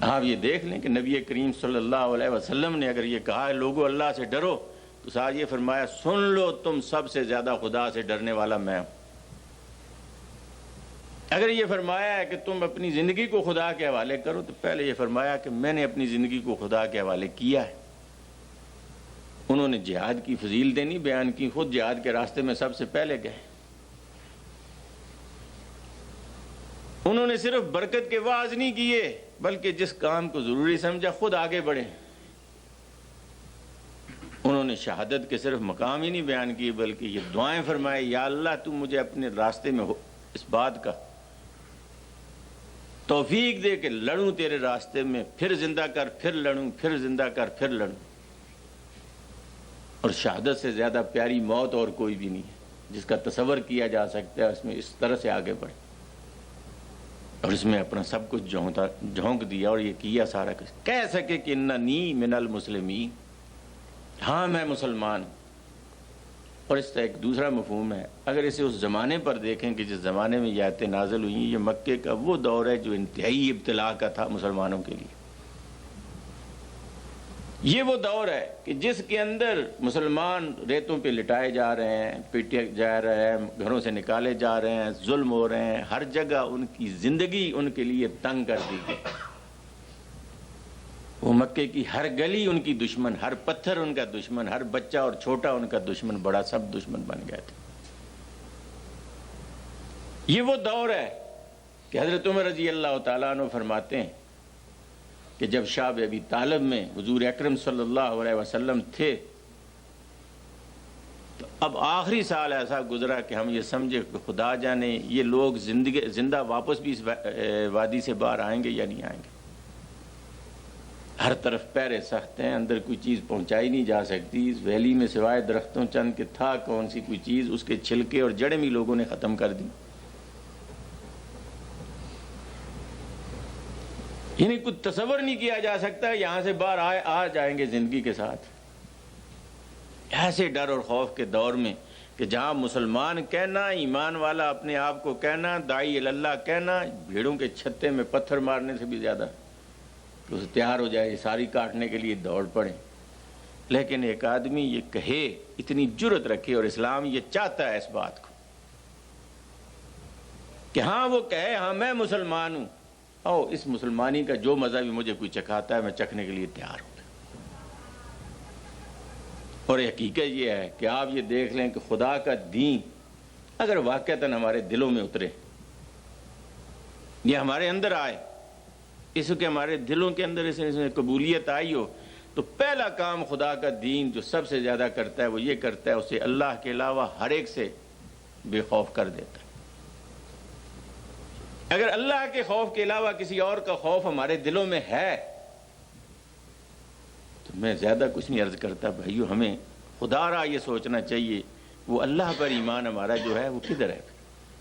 Speaker 1: آپ یہ دیکھ لیں کہ نبی کریم صلی اللہ علیہ وسلم نے اگر یہ کہا ہے لوگوں اللہ سے ڈرو، تو ساتھ یہ فرمایا سن لو تم سب سے زیادہ خدا سے ڈرنے والا میں ہوں۔ اگر یہ فرمایا ہے کہ تم اپنی زندگی کو خدا کے حوالے کرو، تو پہلے یہ فرمایا کہ میں نے اپنی زندگی کو خدا کے حوالے کیا ہے۔ انہوں نے جہاد کی فضیلتیں نہیں بیان کی، خود جہاد کے راستے میں سب سے پہلے گئے۔ انہوں نے صرف برکت کے وعظ نہیں کیے، بلکہ جس کام کو ضروری سمجھا خود آگے بڑھے۔ انہوں نے شہادت کے صرف مقام ہی نہیں بیان کیے، بلکہ یہ دعائیں فرمائے، یا اللہ تم مجھے اپنے راستے میں اس بات کا توفیق دے کہ لڑوں تیرے راستے میں، پھر زندہ کر، پھر لڑوں، پھر زندہ کر، پھر لڑوں۔ اور شہادت سے زیادہ پیاری موت اور کوئی بھی نہیں ہے جس کا تصور کیا جا سکتا ہے، اس میں اس طرح سے آگے بڑھے اور اس میں اپنا سب کچھ جھونک دیا اور یہ کیا سارا کچھ، کہہ سکے کہ اننی من المسلمین، ہاں میں مسلمان ہوں۔ اور اس کا ایک دوسرا مفہوم ہے، اگر اسے اس زمانے پر دیکھیں کہ جس زمانے میں یہ آیتیں نازل ہوئی، یہ مکے کا وہ دور ہے جو انتہائی ابتلا کا تھا مسلمانوں کے لیے۔ یہ وہ دور ہے کہ جس کے اندر مسلمان ریتوں پہ لٹائے جا رہے ہیں، پیٹے جا رہے ہیں، گھروں سے نکالے جا رہے ہیں، ظلم ہو رہے ہیں، ہر جگہ ان کی زندگی ان کے لیے تنگ کر دی گئی۔ وہ مکے کی ہر گلی ان کی دشمن، ہر پتھر ان کا دشمن، ہر بچہ اور چھوٹا ان کا دشمن، بڑا سب دشمن بن گئے تھے۔ یہ وہ دور ہے کہ حضرت عمر رضی اللہ تعالیٰ عنہ فرماتے ہیں کہ جب شاب ابی طالب میں حضور اکرم صلی اللہ علیہ وسلم تھے، تو اب آخری سال ایسا گزرا کہ ہم یہ سمجھے کہ خدا جانے یہ لوگ زندہ واپس بھی اس وادی سے باہر آئیں گے یا نہیں آئیں گے۔ ہر طرف پہرے سخت ہیں، اندر کوئی چیز پہنچائی نہیں جا سکتی، اس ویلی میں سوائے درختوں چند کے تھا کون سی کوئی چیز، اس کے چھلکے اور جڑیں بھی لوگوں نے ختم کر دی۔ یعنی کچھ تصور نہیں کیا جا سکتا یہاں سے باہر آ جائیں گے زندگی کے ساتھ۔ ایسے ڈر اور خوف کے دور میں کہ جہاں مسلمان کہنا، ایمان والا اپنے آپ کو کہنا، داعی اللہ کہنا، بھیڑوں کے چھتے میں پتھر مارنے سے بھی زیادہ، تو اسے تیار ہو جائے، ساری کاٹنے کے لیے دوڑ پڑے۔ لیکن ایک آدمی یہ کہے، اتنی جرت رکھے، اور اسلام یہ چاہتا ہے اس بات کو کہ ہاں وہ کہے ہاں میں مسلمان ہوں، او اس مسلمانی کا جو مزہ بھی مجھے کوئی چکھاتا ہے میں چکھنے کے لیے تیار ہوں۔ اور حقیقت یہ ہے کہ آپ یہ دیکھ لیں کہ خدا کا دین اگر واقعتاً ہمارے دلوں میں اترے، یہ ہمارے اندر آئے، اس کے ہمارے دلوں کے اندر اس میں قبولیت آئی ہو، تو پہلا کام خدا کا دین جو سب سے زیادہ کرتا ہے وہ یہ کرتا ہے، اسے اللہ کے علاوہ ہر ایک سے بے خوف کر دیتا ہے۔ اگر اللہ کے خوف کے علاوہ کسی اور کا خوف ہمارے دلوں میں ہے تو میں زیادہ کچھ نہیں عرض کرتا بھائیو، ہمیں خدا را یہ سوچنا چاہیے وہ اللہ پر ایمان ہمارا جو ہے وہ کدھر ہے،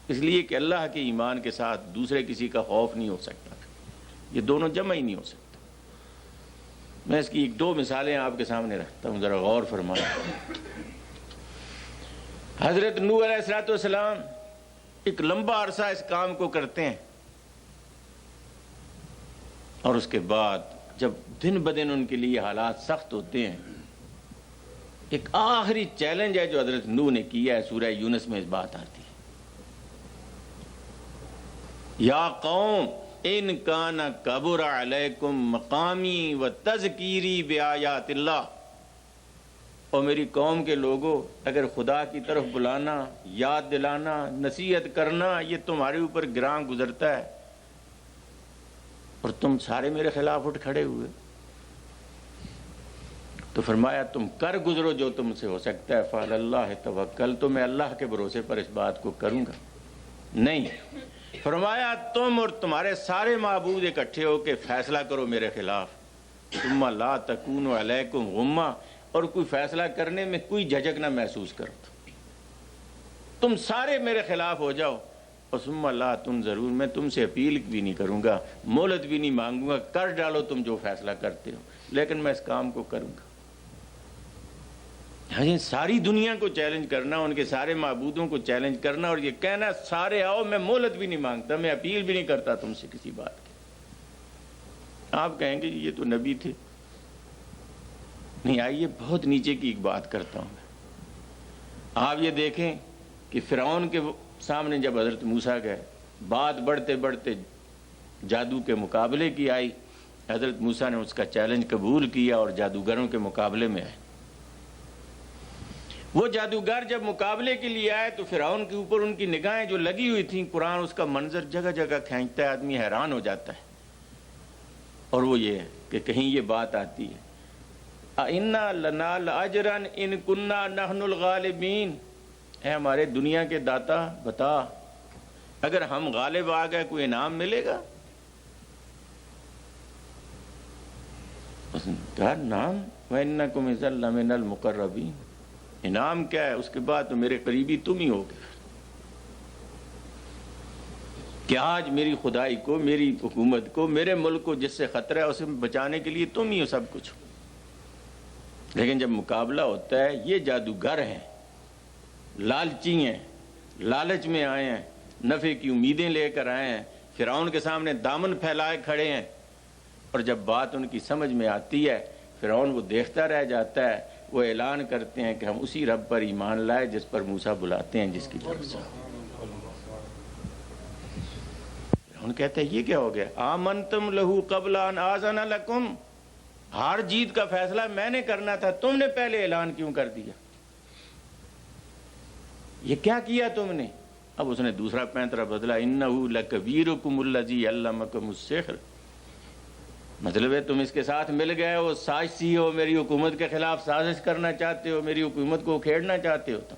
Speaker 1: اس لیے کہ اللہ کے ایمان کے ساتھ دوسرے کسی کا خوف نہیں ہو سکتا، یہ دونوں جمع ہی نہیں ہو سکتا۔ میں اس کی ایک دو مثالیں آپ کے سامنے رکھتا ہوں، ذرا غور فرمائیں۔ حضرت نوح علیہ السلام ایک لمبا عرصہ اس کام کو کرتے ہیں، اور اس کے بعد جب دن بدن ان کے لیے حالات سخت ہوتے ہیں، ایک آخری چیلنج ہے جو حضرت نوح نے کیا ہے، سورہ یونس میں اس بات آتی ہے، یا قوم ان کان کبر علیکم مقامی و تذکیری بآیات اللہ، اور میری قوم کے لوگوں، اگر خدا کی طرف بلانا، یاد دلانا، نصیحت کرنا یہ تمہارے اوپر گراں گزرتا ہے اور تم سارے میرے خلاف اٹھ کھڑے ہوئے، تو فرمایا تم کر گزرو جو تم سے ہو سکتا ہے، فعلی اللہ توکل، تو میں اللہ کے بھروسے پر اس بات کو کروں گا۔ نہیں، فرمایا تم اور تمہارے سارے معبود اکٹھے ہو کے فیصلہ کرو میرے خلاف، ثم لا تکون علیکم غمہ، اور کوئی فیصلہ کرنے میں کوئی جھجک نہ محسوس کرو، تم سارے میرے خلاف ہو جاؤ، اور ثم لا تنظرون، میں تم سے اپیل بھی نہیں کروں گا، مہلت بھی نہیں مانگوں گا، کر ڈالو تم جو فیصلہ کرتے ہو، لیکن میں اس کام کو کروں گا۔ ہاں، ساری دنیا کو چیلنج کرنا، ان کے سارے معبودوں کو چیلنج کرنا، اور یہ کہنا سارے آؤ، میں مہلت بھی نہیں مانگتا، میں اپیل بھی نہیں کرتا تم سے کسی بات کی۔ آپ کہیں گے یہ تو نبی تھے، نہیں، آئیے بہت نیچے کی ایک بات کرتا ہوں میں۔ آپ یہ دیکھیں کہ فرعون کے سامنے جب حضرت موسیٰ گئے، بات بڑھتے بڑھتے جادو کے مقابلے کی آئی، حضرت موسیٰ نے اس کا چیلنج قبول کیا اور جادوگروں کے مقابلے میں آئے۔ وہ جادوگر جب مقابلے کے لیے آئے تو فرعون کے اوپر ان کی نگاہیں جو لگی ہوئی تھیں، قرآن اس کا منظر جگہ جگہ کھینچتا ہے، آدمی حیران ہو جاتا ہے، اور وہ یہ ہے کہ کہیں یہ بات آتی ہے اِنَّا لَنَا لَأَجْرًا إِن كُنَّا نَحْنُ الْغَالِبِينَ، اے ہمارے دنیا کے داتا بتا، اگر ہم غالب آ گئے کوئی انعام ملے گا؟ اس نے کہا نعم وَإِنَّكُمْ إِذًا لَمِنَ الْمُقَرَّبِينَ، انعام کیا ہے؟ اس کے بعد تو میرے قریبی تم ہی ہوگے، کہ آج میری خدائی کو، میری حکومت کو، میرے ملک کو جس سے خطرہ ہے اسے بچانے کے لیے تم ہی ہو سب کچھ۔ لیکن جب مقابلہ ہوتا ہے، یہ جادوگر ہیں، لالچی ہیں، لالچ میں آئے ہیں، نفع کی امیدیں لے کر آئے ہیں، فرعون کے سامنے دامن پھیلائے کھڑے ہیں، اور جب بات ان کی سمجھ میں آتی ہے، فرعون وہ دیکھتا رہ جاتا ہے، وہ اعلان کرتے ہیں کہ ہم اسی رب پر ایمان لائے جس پر موسیٰ بلاتے ہیں، جس کی طرف سے۔ فرعون کہتے ہیں یہ کیا ہو گیا؟ آمنتم لہو قبل ان آذن لکم، ہار جیت کا فیصلہ میں نے کرنا تھا، تم نے پہلے اعلان کیوں کر دیا؟ یہ کیا کیا تم نے؟ اب اس نے دوسرا پینترا بدلا، انہو لکبیرکم الذی علمکم السحر، مطلب ہے تم اس کے ساتھ مل گئے ہو، سازشی ہو، میری حکومت کے خلاف سازش کرنا چاہتے ہو، میری حکومت کو کھیڑنا چاہتے ہو، تم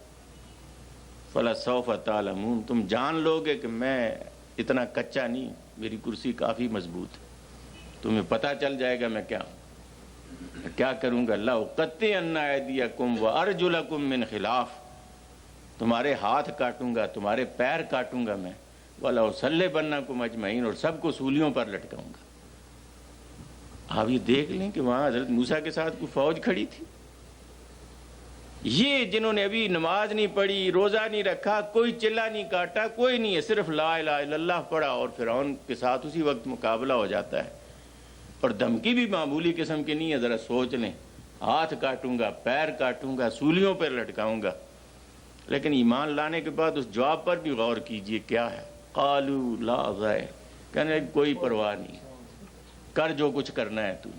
Speaker 1: فلسوف تعلمون، تم جان لو گے کہ میں اتنا کچا نہیں، میری کرسی کافی مضبوط ہے، تمہیں پتہ چل جائے گا میں کیا ہوں، کیا کروں گا۔ لأقطعن ایدیکم وارجلکم من خلاف، تمہارے ہاتھ کاٹوں گا، تمہارے پیر کاٹوں گا میں، وَلَأُصَلِّبَنَّکُمْ أَجْمَعِینَ، اور سب کو سولیوں پر لٹکاؤں گا۔ آپ یہ دیکھ لیں کہ وہاں حضرت موسیٰ کے ساتھ کوئی فوج کھڑی تھی، یہ جنہوں نے ابھی نماز نہیں پڑھی، روزہ نہیں رکھا، کوئی چلا نہیں کاٹا، کوئی نہیں ہے، صرف لا الہ الا اللہ پڑھا، اور فرعون کے ساتھ اسی وقت مقابلہ ہو جاتا ہے، اور دھمکی بھی معمولی قسم کی نہیں ہے۔ ذرا سوچ لیں، ہاتھ کاٹوں گا، پیر کاٹوں گا، سولیوں پر لٹکاؤں گا. لیکن ایمان لانے کے بعد اس جواب پر بھی غور کیجئے کیا ہے. قالوا لا ضیر، کہنے کوئی پرواہ نہیں، کر جو کچھ کرنا ہے تو.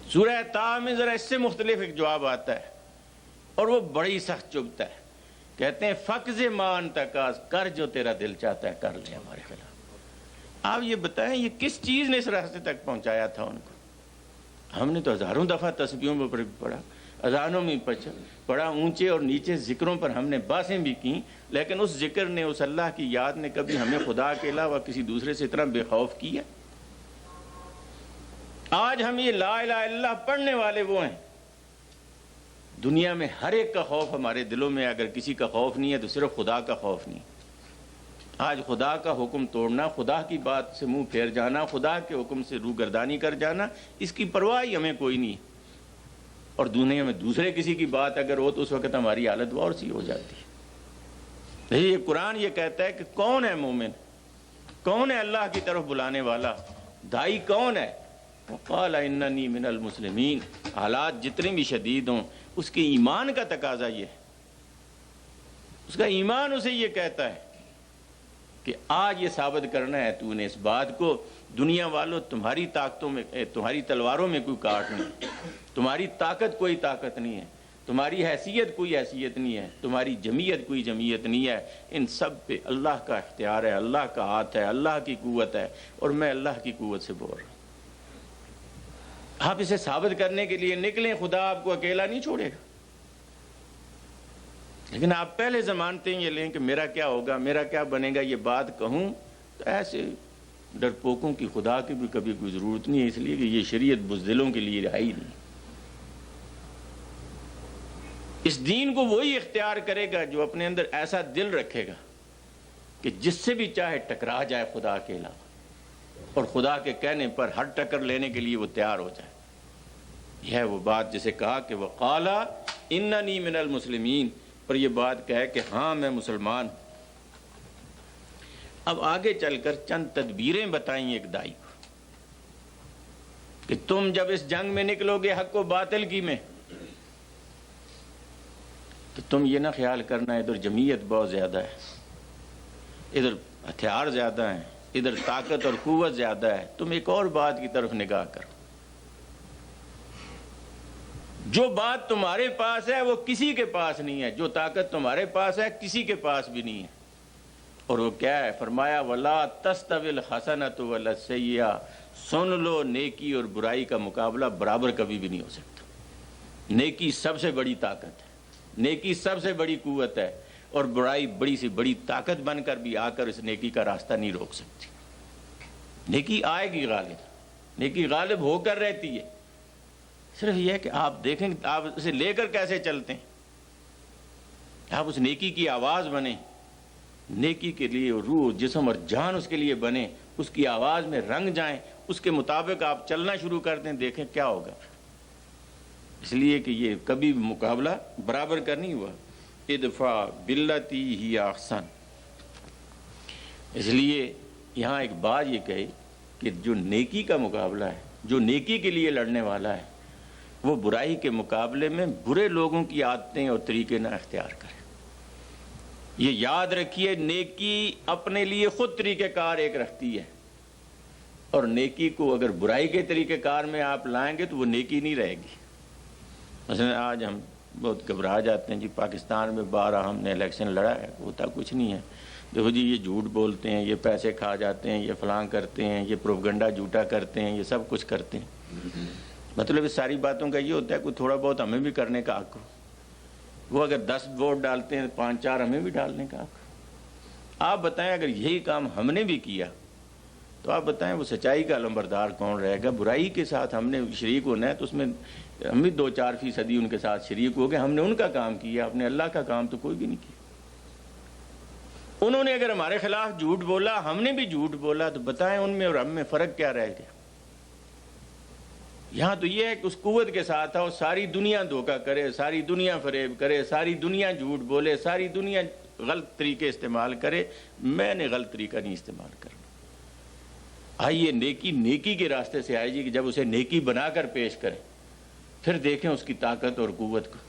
Speaker 1: سورہ طٰ میں ذرا اس سے مختلف ایک جواب آتا ہے اور وہ بڑی سخت چبھتا ہے. کہتے ہیں فقض ما انت قاض، کر جو تیرا دل چاہتا ہے کر لے ہمارے خلاف. آپ یہ بتائیں یہ کس چیز نے اس راستے تک پہنچایا تھا ان کو؟ ہم نے تو ہزاروں دفعہ تسبیحوں پر پڑھا، اذانوں میں پڑھا، اونچے اور نیچے ذکروں پر ہم نے باتیں بھی کیں، لیکن اس ذکر نے، اس اللہ کی یاد نے کبھی ہمیں خدا کے علاوہ کسی دوسرے سے اتنا بے خوف کیا؟ آج ہم یہ لا الہ الا اللہ پڑھنے والے وہ ہیں، دنیا میں ہر ایک کا خوف ہمارے دلوں میں، اگر کسی کا خوف نہیں ہے تو صرف خدا کا خوف نہیں. آج خدا کا حکم توڑنا، خدا کی بات سے منہ پھیر جانا، خدا کے حکم سے روگردانی کر جانا، اس کی پرواہ ہی ہمیں کوئی نہیں. اور دنیا میں دوسرے کسی کی بات اگر ہو تو اس وقت ہماری حالت اور سی ہو جاتی ہے. یہ قرآن یہ کہتا ہے کہ کون ہے مومن، کون ہے اللہ کی طرف بلانے والا، دائی کون ہے. وقال اننی من المسلمین. حالات جتنے بھی شدید ہوں اس کے ایمان کا تقاضا یہ ہے، اس کا ایمان اسے یہ کہتا ہے کہ آج یہ ثابت کرنا ہے تو نے اس بات کو، دنیا والوں تمہاری طاقتوں میں، تمہاری تلواروں میں کوئی کاٹ نہیں، تمہاری طاقت کوئی طاقت نہیں ہے، تمہاری حیثیت کوئی حیثیت نہیں ہے، تمہاری جمعیت کوئی جمعیت نہیں ہے. ان سب پہ اللہ کا اختیار ہے، اللہ کا ہاتھ ہے، اللہ کی قوت ہے، اور میں اللہ کی قوت سے بول رہا ہوں. آپ اسے ثابت کرنے کے لیے نکلیں، خدا آپ کو اکیلا نہیں چھوڑے گا. لیکن آپ پہلے سے مانتے ہیں یہ لیں کہ میرا کیا ہوگا، میرا کیا بنے گا، یہ بات کہوں تو ایسے ڈرپوکوں کی خدا کی بھی کبھی کوئی ضرورت نہیں ہے، اس لیے کہ یہ شریعت بزدلوں کے لیے رہائی نہیں. اس دین کو وہی اختیار کرے گا جو اپنے اندر ایسا دل رکھے گا کہ جس سے بھی چاہے ٹکرا جائے خدا کے علاوہ، اور خدا کے کہنے پر ہر ٹکر لینے کے لیے وہ تیار ہو جائے. یہ ہے وہ بات جسے کہا کہ وقال اننی من المسلمین، پر یہ بات کہے کہ ہاں میں مسلمان. اب آگے چل کر چند تدبیریں بتائیں ایک دائی کو کہ تم جب اس جنگ میں نکلو گے حق و باطل کی میں، تو تم یہ نہ خیال کرنا ادھر جمعیت بہت زیادہ ہے، ادھر ہتھیار زیادہ ہیں، ادھر طاقت اور قوت زیادہ ہے. تم ایک اور بات کی طرف نگاہ کرو، جو بات تمہارے پاس ہے وہ کسی کے پاس نہیں ہے، جو طاقت تمہارے پاس ہے کسی کے پاس بھی نہیں ہے. اور وہ کیا ہے؟ فرمایا وَلَا تَسْتَوِي الْحَسَنَةُ وَلَا السَّيِّئَةُ. سن لو، نیکی اور برائی کا مقابلہ برابر کبھی بھی نہیں ہو سکتا. نیکی سب سے بڑی طاقت ہے، نیکی سب سے بڑی قوت ہے، اور برائی بڑی سے بڑی طاقت بن کر بھی آ کر اس نیکی کا راستہ نہیں روک سکتی. نیکی آئے گی غالب، نیکی غالب ہو کر رہتی ہے. صرف یہ ہے کہ آپ دیکھیں آپ اسے لے کر کیسے چلتے ہیں. آپ اس نیکی کی آواز بنیں، نیکی کے لیے روح جسم اور جان اس کے لیے بنے، اس کی آواز میں رنگ جائیں، اس کے مطابق آپ چلنا شروع کر دیں، دیکھیں کیا ہوگا. اس لیے کہ یہ کبھی مقابلہ برابر کا نہیں ہوا. ادفع باللتی ہی احسن. اس لیے یہاں ایک بات یہ کہی کہ جو نیکی کا مقابلہ ہے، جو نیکی کے لیے لڑنے والا ہے، وہ برائی کے مقابلے میں برے لوگوں کی عادتیں اور طریقے نہ اختیار کرے. یہ یاد رکھیے، نیکی اپنے لیے خود طریقہ کار ایک رکھتی ہے، اور نیکی کو اگر برائی کے طریقہ کار میں آپ لائیں گے تو وہ نیکی نہیں رہے گی. مثلا آج ہم بہت گھبرا جاتے ہیں، جی پاکستان میں 12 ہم نے الیکشن لڑا ہے، ہوتا کچھ نہیں ہے. دیکھو جی یہ جھوٹ بولتے ہیں، یہ پیسے کھا جاتے ہیں، یہ فلاں کرتے ہیں، یہ پروپیگنڈا جھوٹا کرتے ہیں، یہ سب کچھ کرتے ہیں. مطلب اس ساری باتوں کا یہ ہوتا ہے کوئی تھوڑا بہت ہمیں بھی کرنے کا حق ہو. وہ اگر 10 ووٹ ڈالتے ہیں 5-4 ہمیں بھی ڈالنے کا حق. آپ بتائیں اگر یہی کام ہم نے بھی کیا تو آپ بتائیں وہ سچائی کا علمبردار کون رہے گا؟ برائی کے ساتھ ہم نے شریک ہونا ہے تو اس میں ہم بھی 2-4% ان کے ساتھ شریک ہو گئے. ہم نے ان کا کام کیا، اپنے اللہ کا کام تو کوئی بھی نہیں کیا. انہوں نے اگر ہمارے خلاف جھوٹ بولا، ہم نے بھی جھوٹ بولا، تو بتائیں ان میں اور ہم میں فرق کیا رہ گیا؟ یہاں تو یہ ہے کہ اس قوت کے ساتھ آؤ، ساری دنیا دھوکہ کرے، ساری دنیا فریب کرے، ساری دنیا جھوٹ بولے، ساری دنیا غلط طریقے استعمال کرے، میں نے غلط طریقہ نہیں استعمال کرنا. آئیے نیکی نیکی کے راستے سے آئیے کہ جب اسے نیکی بنا کر پیش کریں پھر دیکھیں اس کی طاقت اور قوت کو.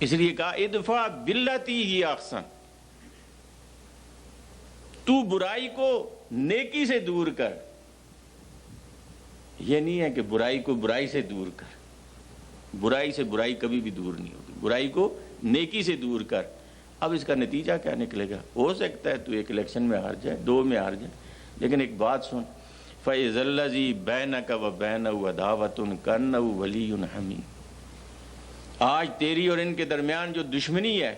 Speaker 1: اس لیے کہا ادفع باللتی ہی احسن، تو برائی کو نیکی سے دور کر. یہ نہیں ہے کہ برائی کو برائی سے دور کر، برائی سے برائی کبھی بھی دور نہیں ہوگی، برائی کو نیکی سے دور کر. اب اس کا نتیجہ کیا نکلے گا؟ ہو سکتا ہے تو ایک الیکشن میں ہار جائے، 2 میں ہار جائے، لیکن ایک بات سن، فَإِذَا الَّذِي بَيْنَكَ وَبَيْنَهُ عَدَاوَةٌ كَأَنَّهُ وَلِيٌّ حَمِيمٌ. آج تیری اور ان کے درمیان جو دشمنی ہے،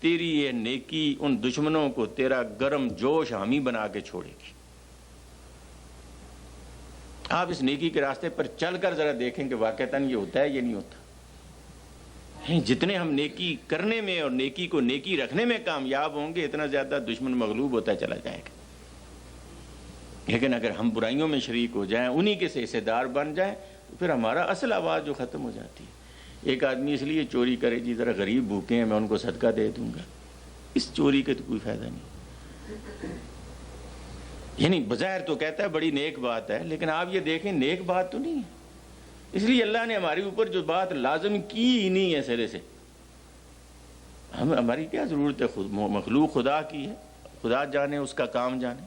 Speaker 1: تیری یہ نیکی ان دشمنوں کو تیرا گرم جوش حامی بنا کے چھوڑے گی. آپ اس نیکی کے راستے پر چل کر ذرا دیکھیں کہ واقعتاً یہ ہوتا ہے یا نہیں ہوتا. جتنے ہم نیکی کرنے میں اور نیکی کو نیکی رکھنے میں کامیاب ہوں گے، اتنا زیادہ دشمن مغلوب ہوتا چلا جائے گا. لیکن اگر ہم برائیوں میں شریک ہو جائیں، انہی کے حصے دار بن جائیں، تو پھر ہمارا اصل آواز جو ختم ہو جاتی ہے. ایک آدمی اس لیے چوری کرے جی ذرا غریب بھوکے ہیں میں ان کو صدقہ دے دوں گا، اس چوری کا تو کوئی فائدہ نہیں. یعنی بظاہر تو کہتا ہے بڑی نیک بات ہے، لیکن آپ یہ دیکھیں نیک بات تو نہیں ہے. اس لیے اللہ نے ہمارے اوپر جو بات لازم کی ہی نہیں ہے سرے سے. ہماری کیا ضرورت ہے؟ مخلوق خدا کی ہے، خدا جانے، اس کا کام جانے.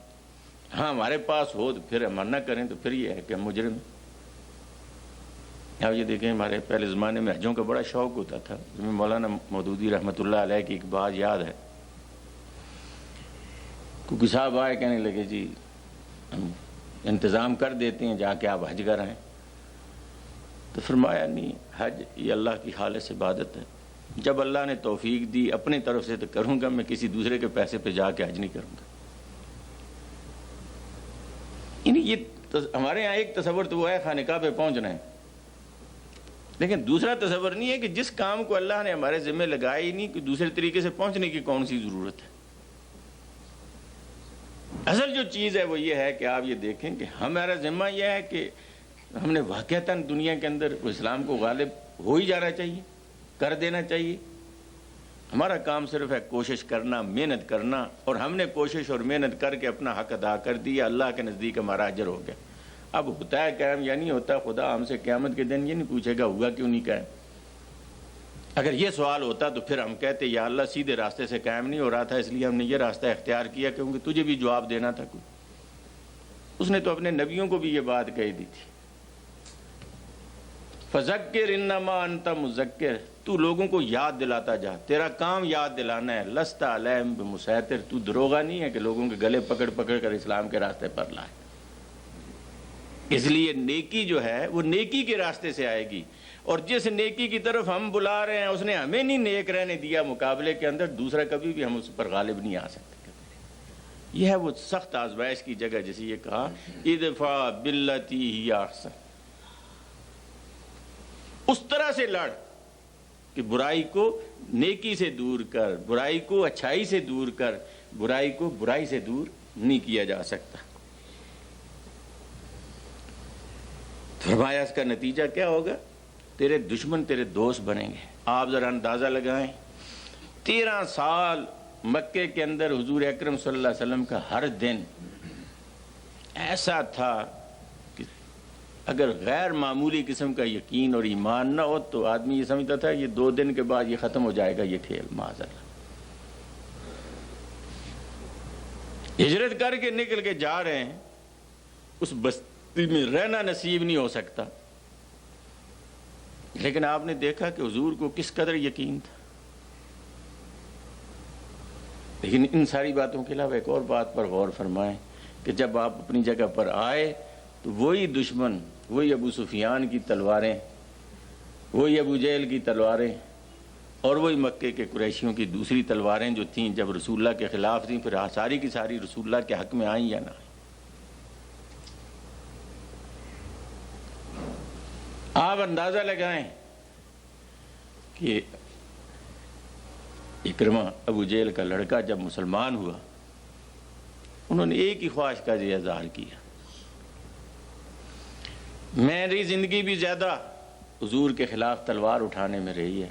Speaker 1: ہاں ہمارے پاس ہو تو پھر ہم نہ کریں تو پھر یہ ہے کہ ہم مجرم ہیں. آپ یہ دیکھیں ہمارے پہلے زمانے میں حجوں کا بڑا شوق ہوتا تھا. ہمیں مولانا مودودی رحمۃ اللہ علیہ کی ایک بات یاد ہے. کوئی صاحب آئے کہنے لگے جی ہم انتظام کر دیتے ہیں، جا کے آپ حج کر آئیں. تو فرمایا نہیں، حج یہ اللہ کی خالص عبادت ہے. جب اللہ نے توفیق دی اپنے طرف سے تو کروں گا، میں کسی دوسرے کے پیسے پہ جا کے حج نہیں کروں گا. یعنی یہ ہمارے یہاں ایک تصور تو وہ ہے خانقاہ پہ پہنچنا ہے، لیکن دوسرا تصور نہیں ہے کہ جس کام کو اللہ نے ہمارے ذمہ لگایا ہی نہیں، کہ دوسرے طریقے سے پہنچنے کی کون سی ضرورت ہے. اصل جو چیز ہے وہ یہ ہے کہ آپ یہ دیکھیں کہ ہمارا ذمہ یہ ہے کہ ہم نے واقعتاً دنیا کے اندر اسلام کو غالب ہو ہی جانا چاہیے، کر دینا چاہیے. ہمارا کام صرف ہے کوشش کرنا، محنت کرنا، اور ہم نے کوشش اور محنت کر کے اپنا حق ادا کر دیا، اللہ کے نزدیک ہمارا اجر ہو گیا. اب ہوتا ہے قائم یا نہیں ہوتا، خدا ہم سے قیامت کے دن یہ نہیں پوچھے گا ہوا کیوں نہیں قائم. اگر یہ سوال ہوتا تو پھر ہم کہتے یا اللہ سیدھے راستے سے قائم نہیں ہو رہا تھا، اس لیے ہم نے یہ راستہ اختیار کیا کیونکہ تجھے بھی جواب دینا تھا کوئی. اس نے تو اپنے نبیوں کو بھی یہ بات کہی دی تھی، فذکر انما انت مذکر، تو لوگوں کو یاد دلاتا جا، تیرا کام یاد دلانا ہے. لست علیہم بمسیطر، تو دروغہ نہیں ہے کہ لوگوں کے گلے پکڑ پکڑ کر اسلام کے راستے پر لائے. اس لیے نیکی جو ہے وہ نیکی کے راستے سے آئے گی، اور جس نیکی کی طرف ہم بلا رہے ہیں اس نے ہمیں نہیں نیک رہنے دیا مقابلے کے اندر، دوسرا کبھی بھی ہم اس پر غالب نہیں آ سکتے. یہ ہے وہ سخت آزمائش کی جگہ، جسے یہ کہا ادفع باللتی ہی احسن. اس طرح سے لڑ کہ برائی کو نیکی سے دور کر، برائی کو اچھائی سے دور کر، برائی کو برائی سے دور نہیں کیا جا سکتا. فرمایا اس کا نتیجہ کیا ہوگا؟ تیرے دشمن تیرے دوست بنیں گے. آپ ذرا اندازہ لگائیں، 13 سال مکے کے اندر حضور اکرم صلی اللہ علیہ وسلم کا ہر دن ایسا تھا کہ اگر غیر معمولی قسم کا یقین اور ایمان نہ ہو تو آدمی یہ سمجھتا تھا یہ 2 دن کے بعد یہ ختم ہو جائے گا یہ کھیل. معاذ اللہ، ہجرت کر کے نکل کے جا رہے ہیں، اس بستی میں رہنا نصیب نہیں ہو سکتا، لیکن آپ نے دیکھا کہ حضور کو کس قدر یقین تھا. لیکن ان ساری باتوں کے علاوہ ایک اور بات پر غور فرمائیں کہ جب آپ اپنی جگہ پر آئے تو وہی دشمن، وہی ابو سفیان کی تلواریں، وہی ابو جہل کی تلواریں، اور وہی مکے کے قریشیوں کی دوسری تلواریں جو تھیں جب رسول اللہ کے خلاف تھیں، پھر ساری کی ساری رسول اللہ کے حق میں آئیں یا نہ آئیں. آپ اندازہ لگائیں کہ اکرمہ ابو جہل کا لڑکا جب مسلمان ہوا، انہوں نے ایک ہی خواہش کا اظہار کیا، میری زندگی بھی زیادہ حضور کے خلاف تلوار اٹھانے میں رہی ہے،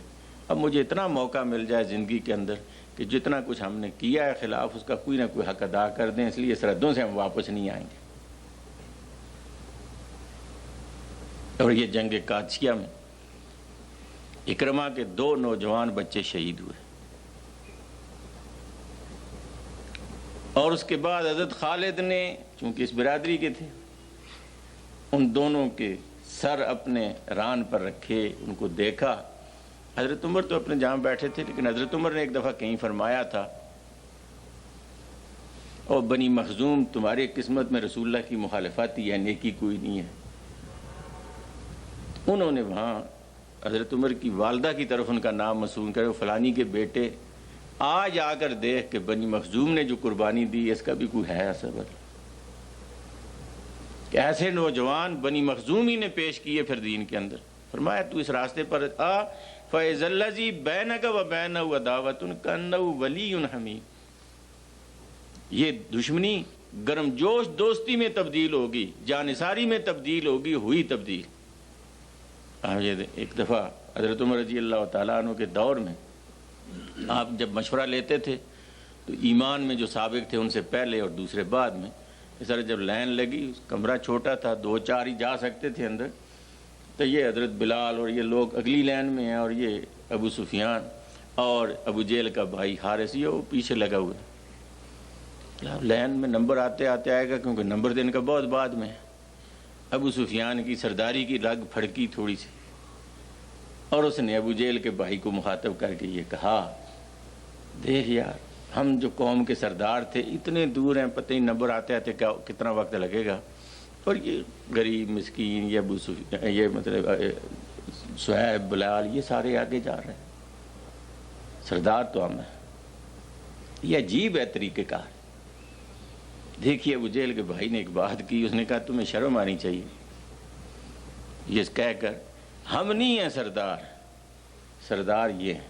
Speaker 1: اب مجھے اتنا موقع مل جائے زندگی کے اندر کہ جتنا کچھ ہم نے کیا ہے خلاف اس کا کوئی نہ کوئی حق ادا کر دیں، اس لیے سرحدوں سے ہم واپس نہیں آئیں گے. اور یہ جنگ قادسیہ میں اکرمہ کے 2 نوجوان بچے شہید ہوئے، اور اس کے بعد حضرت خالد نے چونکہ اس برادری کے تھے، ان دونوں کے سر اپنے ران پر رکھے، ان کو دیکھا۔ حضرت عمر تو اپنے جہاں بیٹھے تھے، لیکن حضرت عمر نے ایک دفعہ کہیں فرمایا تھا، اور بنی مخزوم تمہاری قسمت میں رسول اللہ کی مخالفت ہی ہے، نیکی کوئی نہیں ہے۔ انہوں نے وہاں حضرت عمر کی والدہ کی طرف ان کا نام موسوم کرے، فلانی کے بیٹے آج آ کر دیکھ کہ بنی مخزوم نے جو قربانی دی اس کا بھی کوئی ہے صبر، کہ ایسے نوجوان بنی مخزوم ہی نے پیش کیے پھر دین کے اندر۔ فرمایا تو اس راستے پر آ، فَإِذَا الَّذِي بَيْنَكَ وَبَيْنَهُ عَدَاوَةٌ كَأَنَّهُ وَلِيٌّ حَمِيمٌ، یہ دشمنی گرم جوش دوستی میں تبدیل ہوگی، جانثاری میں تبدیل ہوگی، ہوئی تبدیل۔ ایک دفعہ حضرت عمر رضی اللہ تعالیٰ عنہ کے دور میں آپ جب مشورہ لیتے تھے تو ایمان میں جو سابق تھے ان سے پہلے اور دوسرے بعد میں، اس طرح جب لائن لگی، کمرہ چھوٹا تھا، 2-4 ہی جا سکتے تھے اندر، تو یہ حضرت بلال اور یہ لوگ اگلی لائن میں ہیں، اور یہ ابو سفیان اور ابو جہل کا بھائی حارث یہ وہ پیچھے لگا ہوا ہے۔ لائن میں نمبر آتے آتے آئے گا، کیونکہ نمبر دن کا بہت بعد میں ہے۔ ابو سفیان کی سرداری کی رگ پھڑکی تھوڑی سی، اور اس نے ابو جہل کے بھائی کو مخاطب کر کے یہ کہا، دیکھ یار، ہم جو قوم کے سردار تھے اتنے دور ہیں، پتہ نہیں نمبر آتے آتے کتنا وقت لگے گا، اور یہ غریب مسکین، یہ ابو سفیان، یہ مطلب صہیب، بلال، یہ سارے آگے جا رہے ہیں، سردار تو ہم ہیں۔ یہ عجیب ہے طریقہ کار۔ دیکھیے ابو جہل کے بھائی نے ایک بات کی، اس نے کہا تمہیں شرم آنی چاہیے، یہ کہہ کر ہم نہیں ہیں سردار، سردار یہ ہیں،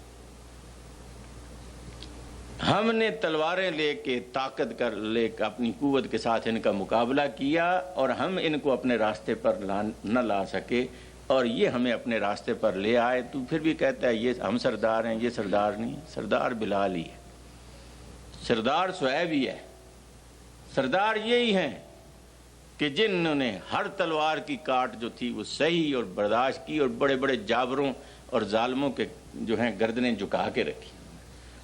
Speaker 1: ہم نے تلواریں لے کے طاقت کر لے کے اپنی قوت کے ساتھ ان کا مقابلہ کیا، اور ہم ان کو اپنے راستے پر نہ لا سکے، اور یہ ہمیں اپنے راستے پر لے آئے، تو پھر بھی کہتا ہے یہ ہم سردار ہیں، یہ سردار نہیں ہے، سردار بلال ہی ہے، سردار صہیب ہی ہے، سردار یہی ہیں کہ جنہوں نے ہر تلوار کی کاٹ جو تھی وہ صحیح اور برداشت کی، اور بڑے بڑے جابروں اور ظالموں کے جو ہیں گردنیں جھکا کے رکھی،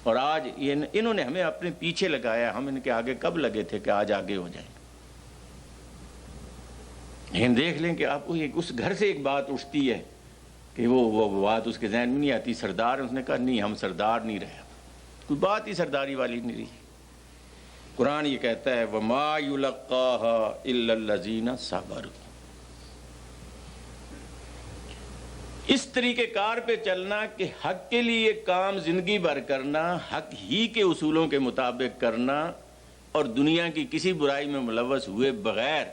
Speaker 1: اور آج انہوں نے ہمیں اپنے پیچھے لگایا، ہم ان کے آگے کب لگے تھے کہ آج آگے ہو جائیں۔ لیکن دیکھ لیں کہ آپ کو اس گھر سے ایک بات اٹھتی ہے کہ وہ بات اس کے ذہن میں نہیں آتی، سردار، اس نے کہا نہیں ہم سردار نہیں رہے، کوئی بات ہی سرداری والی نہیں رہی۔ قرآن یہ کہتا ہے وَمَا يُلَقَّاهَا إِلَّا الَّذِينَ صَبَرُوا، اس طریقے کار پہ چلنا کہ حق کے لیے کام زندگی بھر کرنا، حق ہی کے اصولوں کے مطابق کرنا، اور دنیا کی کسی برائی میں ملوث ہوئے بغیر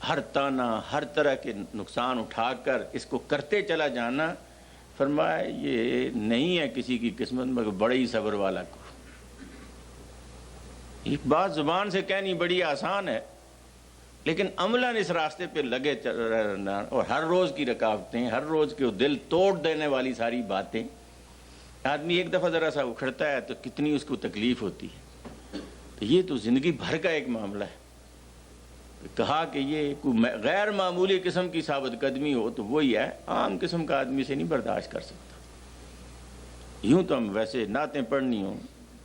Speaker 1: ہر تانا، ہر طرح کے نقصان اٹھا کر اس کو کرتے چلا جانا، فرمایا یہ نہیں ہے کسی کی قسمت مگر بڑے ہی صبر والا کو۔ ایک بات زبان سے کہنی بڑی آسان ہے، لیکن عملاً اس راستے پہ لگے رہنا، اور ہر روز کی رکاوٹیں، ہر روز کے دل توڑ دینے والی ساری باتیں، آدمی ایک دفعہ ذرا سا اکھڑتا ہے تو کتنی اس کو تکلیف ہوتی ہے، تو یہ تو زندگی بھر کا ایک معاملہ ہے۔ کہا کہ یہ کوئی غیر معمولی قسم کی ثابت قدمی ہو تو وہی ہے، عام قسم کا آدمی سے نہیں برداشت کر سکتا۔ یوں تو ہم ویسے نعتیں پڑھنی ہوں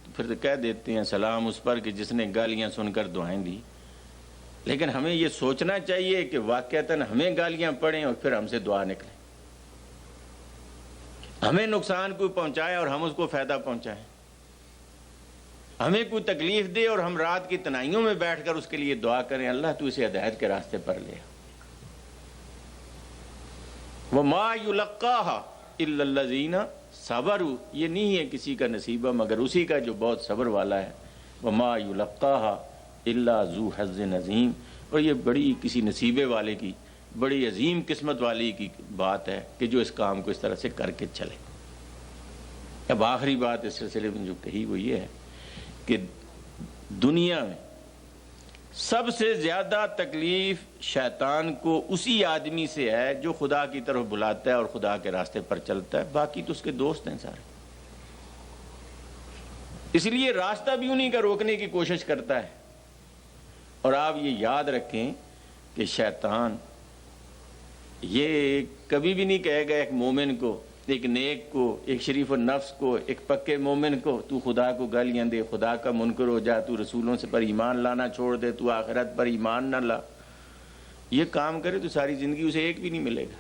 Speaker 1: تو پھر تو کہہ دیتے ہیں سلام اس پر کہ جس نے گالیاں سن کر دعائیں دی، لیکن ہمیں یہ سوچنا چاہیے کہ واقعتاً ہمیں گالیاں پڑیں اور پھر ہم سے دعا نکلے، ہمیں نقصان کوئی پہنچائے اور ہم اس کو فائدہ پہنچائیں، ہمیں کوئی تکلیف دے اور ہم رات کی تنہائیوں میں بیٹھ کر اس کے لیے دعا کریں اللہ تو اسے ہدایت کے راستے پر لے۔ وَمَا يُلَقَّاهَا إِلَّا الَّذِينَ صَبَرُوا، یہ نہیں ہے کسی کا نصیبہ مگر اسی کا جو بہت صبر والا ہے۔ وَمَا يُلَقَّاهَا إِلَّا ذُو حَظٍّ عَظِيمٍ، اور یہ بڑی کسی نصیبے والے کی، بڑی عظیم قسمت والی کی بات ہے کہ جو اس کام کو اس طرح سے کر کے چلے۔ اب آخری بات اس سلسلے میں جو کہی وہ یہ ہے کہ دنیا میں سب سے زیادہ تکلیف شیطان کو اسی آدمی سے ہے جو خدا کی طرف بلاتا ہے اور خدا کے راستے پر چلتا ہے، باقی تو اس کے دوست ہیں سارے، اس لیے راستہ بھی انہی کا روکنے کی کوشش کرتا ہے۔ اور آپ یہ یاد رکھیں کہ شیطان یہ کبھی بھی نہیں کہے گا ایک مومن کو، ایک نیک کو، ایک شریف النفس کو، ایک پکے مومن کو تو خدا کو گالیاں دے، خدا کا منکر ہو جا، تو رسولوں سے پر ایمان لانا چھوڑ دے، تو آخرت پر ایمان نہ لا. یہ کام کرے تو ساری زندگی اسے ایک بھی نہیں ملے گا.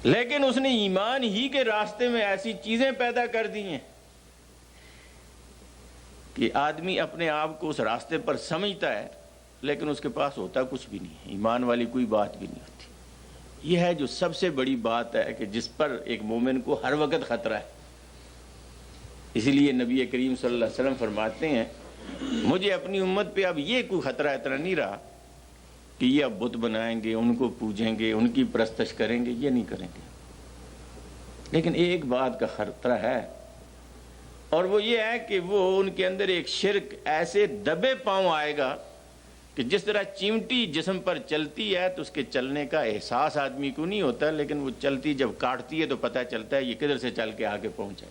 Speaker 1: لیکن اس نے ایمان ہی کے راستے میں ایسی چیزیں پیدا کر دی ہیں کہ آدمی اپنے آپ کو اس راستے پر سمجھتا ہے لیکن اس کے پاس ہوتا کچھ بھی نہیں ہے. ایمان والی کوئی بات بھی نہیں ہوتی. یہ ہے جو سب سے بڑی بات ہے کہ جس پر ایک مومن کو ہر وقت خطرہ ہے. اسی لیے نبی کریم صلی اللہ علیہ وسلم فرماتے ہیں مجھے اپنی امت پہ اب یہ کوئی خطرہ اتنا نہیں رہا کہ یہ اب بت بنائیں گے، ان کو پوجیں گے، ان کی پرستش کریں گے، یہ نہیں کریں گے. لیکن ایک بات کا خطرہ ہے، اور وہ یہ ہے کہ وہ ان کے اندر ایک شرک ایسے دبے پاؤں آئے گا کہ جس طرح چیمٹی جسم پر چلتی ہے تو اس کے چلنے کا احساس آدمی کو نہیں ہوتا، لیکن وہ چلتی جب کاٹتی ہے تو پتہ چلتا ہے یہ کدھر سے چل کے آگے پہنچا.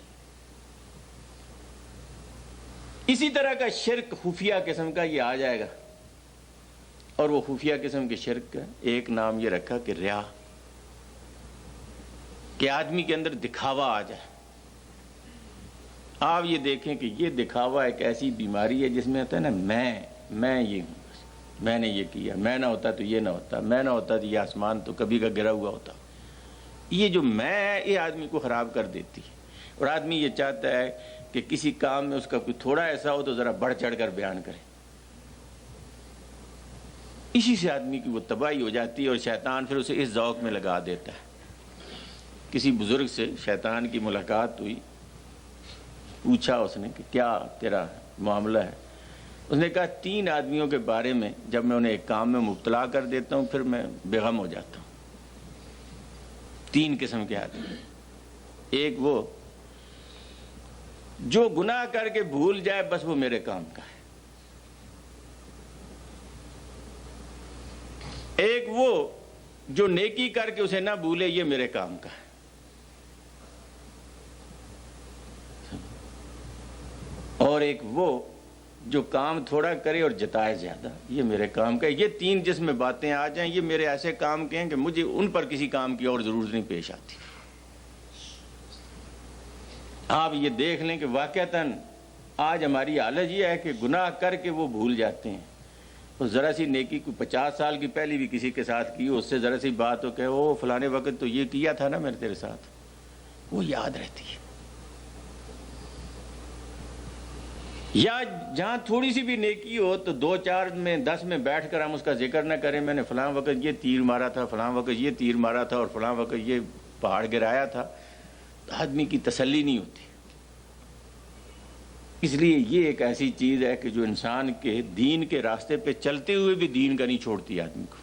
Speaker 1: اسی طرح کا شرک خفیہ قسم کا یہ آ جائے گا، اور وہ خفیہ قسم کے شرک کا ایک نام یہ رکھا کہ ریا، کہ آدمی کے اندر دکھاوا آ جائے. آپ یہ دیکھیں کہ یہ دکھاوا ایک ایسی بیماری ہے جس میں ہوتا ہے نا میں یہ ہوں، میں نے یہ کیا، میں نہ ہوتا تو یہ نہ ہوتا، میں نہ ہوتا تو یہ آسمان تو کبھی کا گرا ہوا ہوتا. یہ جو میں ہے یہ آدمی کو خراب کر دیتی ہے، اور آدمی یہ چاہتا ہے کہ کسی کام میں اس کا کوئی تھوڑا ایسا ہو تو ذرا بڑھ چڑھ کر بیان کرے. اسی سے آدمی کی وہ تباہی ہو جاتی ہے، اور شیطان پھر اسے اس ذوق میں لگا دیتا ہے. کسی بزرگ سے شیطان کی ملاقات ہوئی، پوچھا اس نے کہ کیا تیرا معاملہ ہے. اس نے کہا 3 آدمیوں کے بارے میں جب میں انہیں ایک کام میں مبتلا کر دیتا ہوں پھر میں بے غم ہو جاتا ہوں. 3 قسم کے آدمی. ایک وہ جو گناہ کر کے بھول جائے بس وہ میرے کام کا ہے. ایک وہ جو نیکی کر کے اسے نہ بھولے یہ میرے کام کا ہے. اور ایک وہ جو کام تھوڑا کرے اور جتائے زیادہ، یہ میرے کام کا ہے. یہ 3 جس میں باتیں آ جائیں یہ میرے ایسے کام کے ہیں کہ مجھے ان پر کسی کام کی اور ضرورت نہیں پیش آتی. آپ یہ دیکھ لیں کہ واقعتاً آج ہماری حالت یہ ہے کہ گناہ کر کے وہ بھول جاتے ہیں. تو ذرا سی نیکی کو 50 سال کی پہلی بھی کسی کے ساتھ کی، اس سے ذرا سی بات ہو کہ وہ فلانے وقت تو یہ کیا تھا نا میں نے تیرے ساتھ، وہ یاد رہتی ہے. یا جہاں تھوڑی سی بھی نیکی ہو تو 2 4 میں 10 میں بیٹھ کر ہم اس کا ذکر نہ کریں میں نے فلاں وقت یہ تیر مارا تھا، فلاں وقت یہ تیر مارا تھا، اور فلاں وقت یہ پہاڑ گرایا تھا، تو آدمی کی تسلی نہیں ہوتی. اس لیے یہ ایک ایسی چیز ہے کہ جو انسان کے دین کے راستے پہ چلتے ہوئے بھی دین کا نہیں چھوڑتی آدمی کو.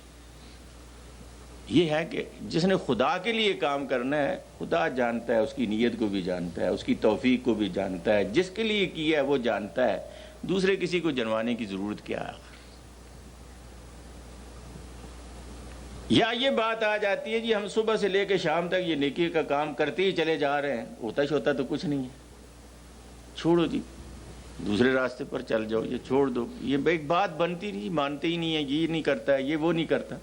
Speaker 1: یہ ہے کہ جس نے خدا کے لیے کام کرنا ہے خدا جانتا ہے، اس کی نیت کو بھی جانتا ہے، اس کی توفیق کو بھی جانتا ہے، جس کے لیے کیا ہے وہ جانتا ہے. دوسرے کسی کو جنوانے کی ضرورت کیا ہے؟ یا یہ بات آ جاتی ہے جی ہم صبح سے لے کے شام تک یہ نیکی کا کام کرتے ہی چلے جا رہے ہیں، ہوتا تو کچھ نہیں ہے، چھوڑو جی دوسرے راستے پر چل جاؤ، یہ چھوڑ دو. یہ ایک بات بنتی نہیں، مانتے ہی نہیں ہے، یہ نہیں کرتا ہے، یہ وہ نہیں کرتا.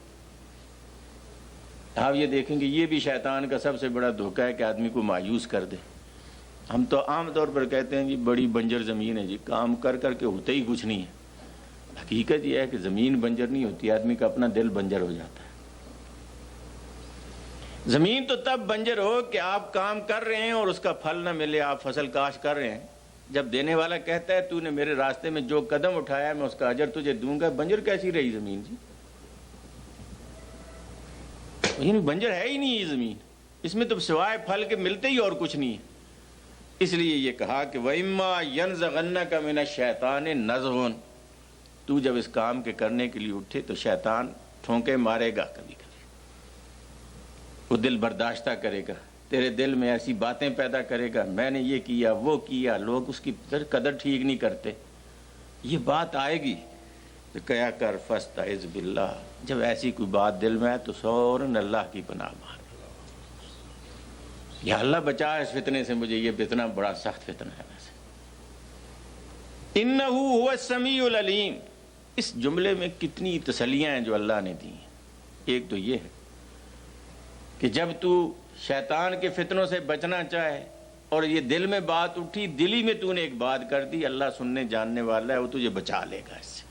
Speaker 1: آپ یہ دیکھیں گے یہ بھی شیطان کا سب سے بڑا دھوکہ ہے کہ آدمی کو مایوس کر دے. ہم تو عام طور پر کہتے ہیں جی بڑی بنجر زمین ہے جی، کام کر کر کے ہوتا ہی کچھ نہیں ہے. حقیقت یہ ہے کہ زمین بنجر نہیں ہوتی، آدمی کا اپنا دل بنجر ہو جاتا ہے. زمین تو تب بنجر ہو کہ آپ کام کر رہے ہیں اور اس کا پھل نہ ملے، آپ فصل کاشت کر رہے ہیں، جب دینے والا کہتا ہے تو نے میرے راستے میں جو قدم اٹھایا میں اس کا اجر تجھے دوں گا. بنجر کیسی رہی زمین جی؟ بنجر ہے ہی نہیں یہ زمین، اس میں تو سوائے پھل کے ملتے ہی اور کچھ نہیں ہے. اس لیے یہ کہا کہ وَإِمَّا يَنزَغَنَّكَ مِنَ الشَّيْطَانِ نَزْغٌ، تو جب اس کام کے کرنے کے لیے اٹھے تو شیطان ٹھونکے مارے گا، کبھی کبھی وہ دل برداشتہ کرے گا، تیرے دل میں ایسی باتیں پیدا کرے گا میں نے یہ کیا وہ کیا، لوگ اس کی قدر ٹھیک نہیں کرتے. یہ بات آئے گی تو کیا کر فاستعذ باللہ، جب ایسی کوئی بات دل میں ہے تو فوراً اللہ کی پناہ مانگ، یا اللہ بچا اس فتنے سے مجھے، یہ فتنہ بڑا سخت فتنہ ہے. ویسے انہ هو السمیع العلیم، اس جملے میں کتنی تسلیاں ہیں جو اللہ نے دی ہیں. ایک تو یہ ہے کہ جب تو شیطان کے فتنوں سے بچنا چاہے اور یہ دل میں بات اٹھی، دلی میں تو نے ایک بات کر دی، اللہ سننے جاننے والا ہے، وہ تجھے بچا لے گا اس سے۔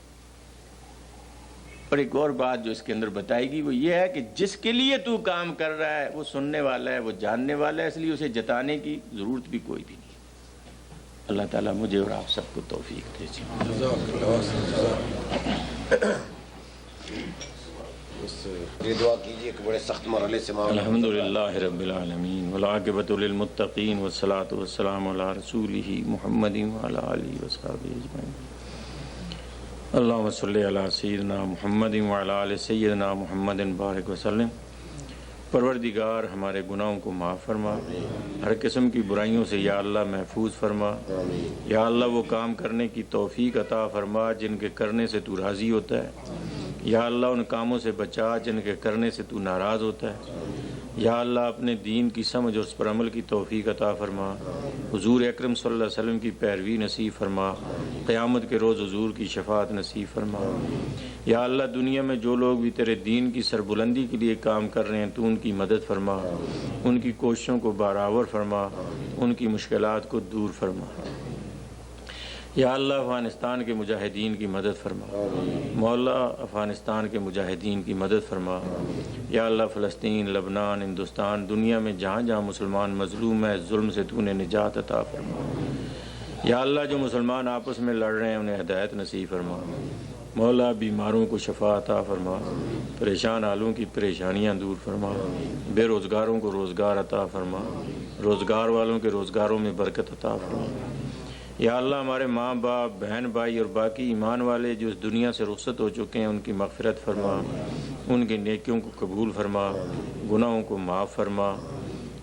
Speaker 1: اور ایک اور بات جو اس کے اندر بتائے گی وہ یہ ہے کہ جس کے لیے تو کام کر رہا ہے وہ سننے والا ہے، وہ جاننے والا ہے، اس لیے اسے جتانے کی ضرورت بھی کوئی بھی نہیں۔ اللہ تعالیٰ مجھے اور آپ سب کو توفیق دے۔
Speaker 2: یہ دعا کیجیے کہ بڑے سخت مرحلے سے
Speaker 1: الحمدللہ رب العالمین والعاقبۃ للمتقین والصلاۃ والسلام علی رسولہ محمد وعلی آلہ وصحبہ اجمعین۔ اللہم صلی علی سیدنا محمد وعلی آل سیدنا محمد بارک وسلم۔ پروردگار ہمارے گناہوں کو معاف فرما، ہر قسم کی برائیوں سے یا اللہ محفوظ فرما، یا اللہ وہ کام کرنے کی توفیق عطا فرما جن کے کرنے سے تو راضی ہوتا ہے، یا اللہ ان کاموں سے بچا جن کے کرنے سے تو ناراض ہوتا ہے، یا اللہ اپنے دین کی سمجھ اور اس پر عمل کی توفیق عطا فرما، حضور اکرم صلی اللہ علیہ وسلم کی پیروی نصیب فرما، قیامت کے روز حضور کی شفاعت نصیب فرما۔ یا اللہ دنیا میں جو لوگ بھی تیرے دین کی سربلندی کے لیے کام کر رہے ہیں تو ان کی مدد فرما، ان کی کوششوں کو برابر فرما، ان کی مشکلات کو دور فرما۔ یا اللہ افغانستان کے مجاہدین کی مدد فرما، مولا افغانستان کے مجاہدین کی مدد فرما۔ یا اللہ فلسطین، لبنان، ہندوستان، دنیا میں جہاں جہاں مسلمان مظلوم ہیں ظلم سے تو انہیں نجات عطا فرما۔ یا اللہ جو مسلمان آپس میں لڑ رہے ہیں انہیں ہدایت نصیب فرما۔ مولا بیماروں کو شفا عطا فرما، پریشان حالوں کی پریشانیاں دور فرما، بے روزگاروں کو روزگار عطا فرما، روزگار والوں کے روزگاروں میں برکت عطا فرما۔ یا اللہ ہمارے ماں باپ، بہن بھائی اور باقی ایمان والے جو اس دنیا سے رخصت ہو چکے ہیں ان کی مغفرت فرما، ان کی نیکیوں کو قبول فرما، گناہوں کو معاف فرما۔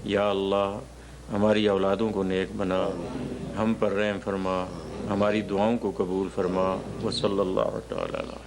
Speaker 1: یا اللہ ہماری اولادوں کو نیک بنا، ہم پر رحم فرما، ہماری دعاؤں کو قبول فرما۔ وصلی اللہ تعالی علیہ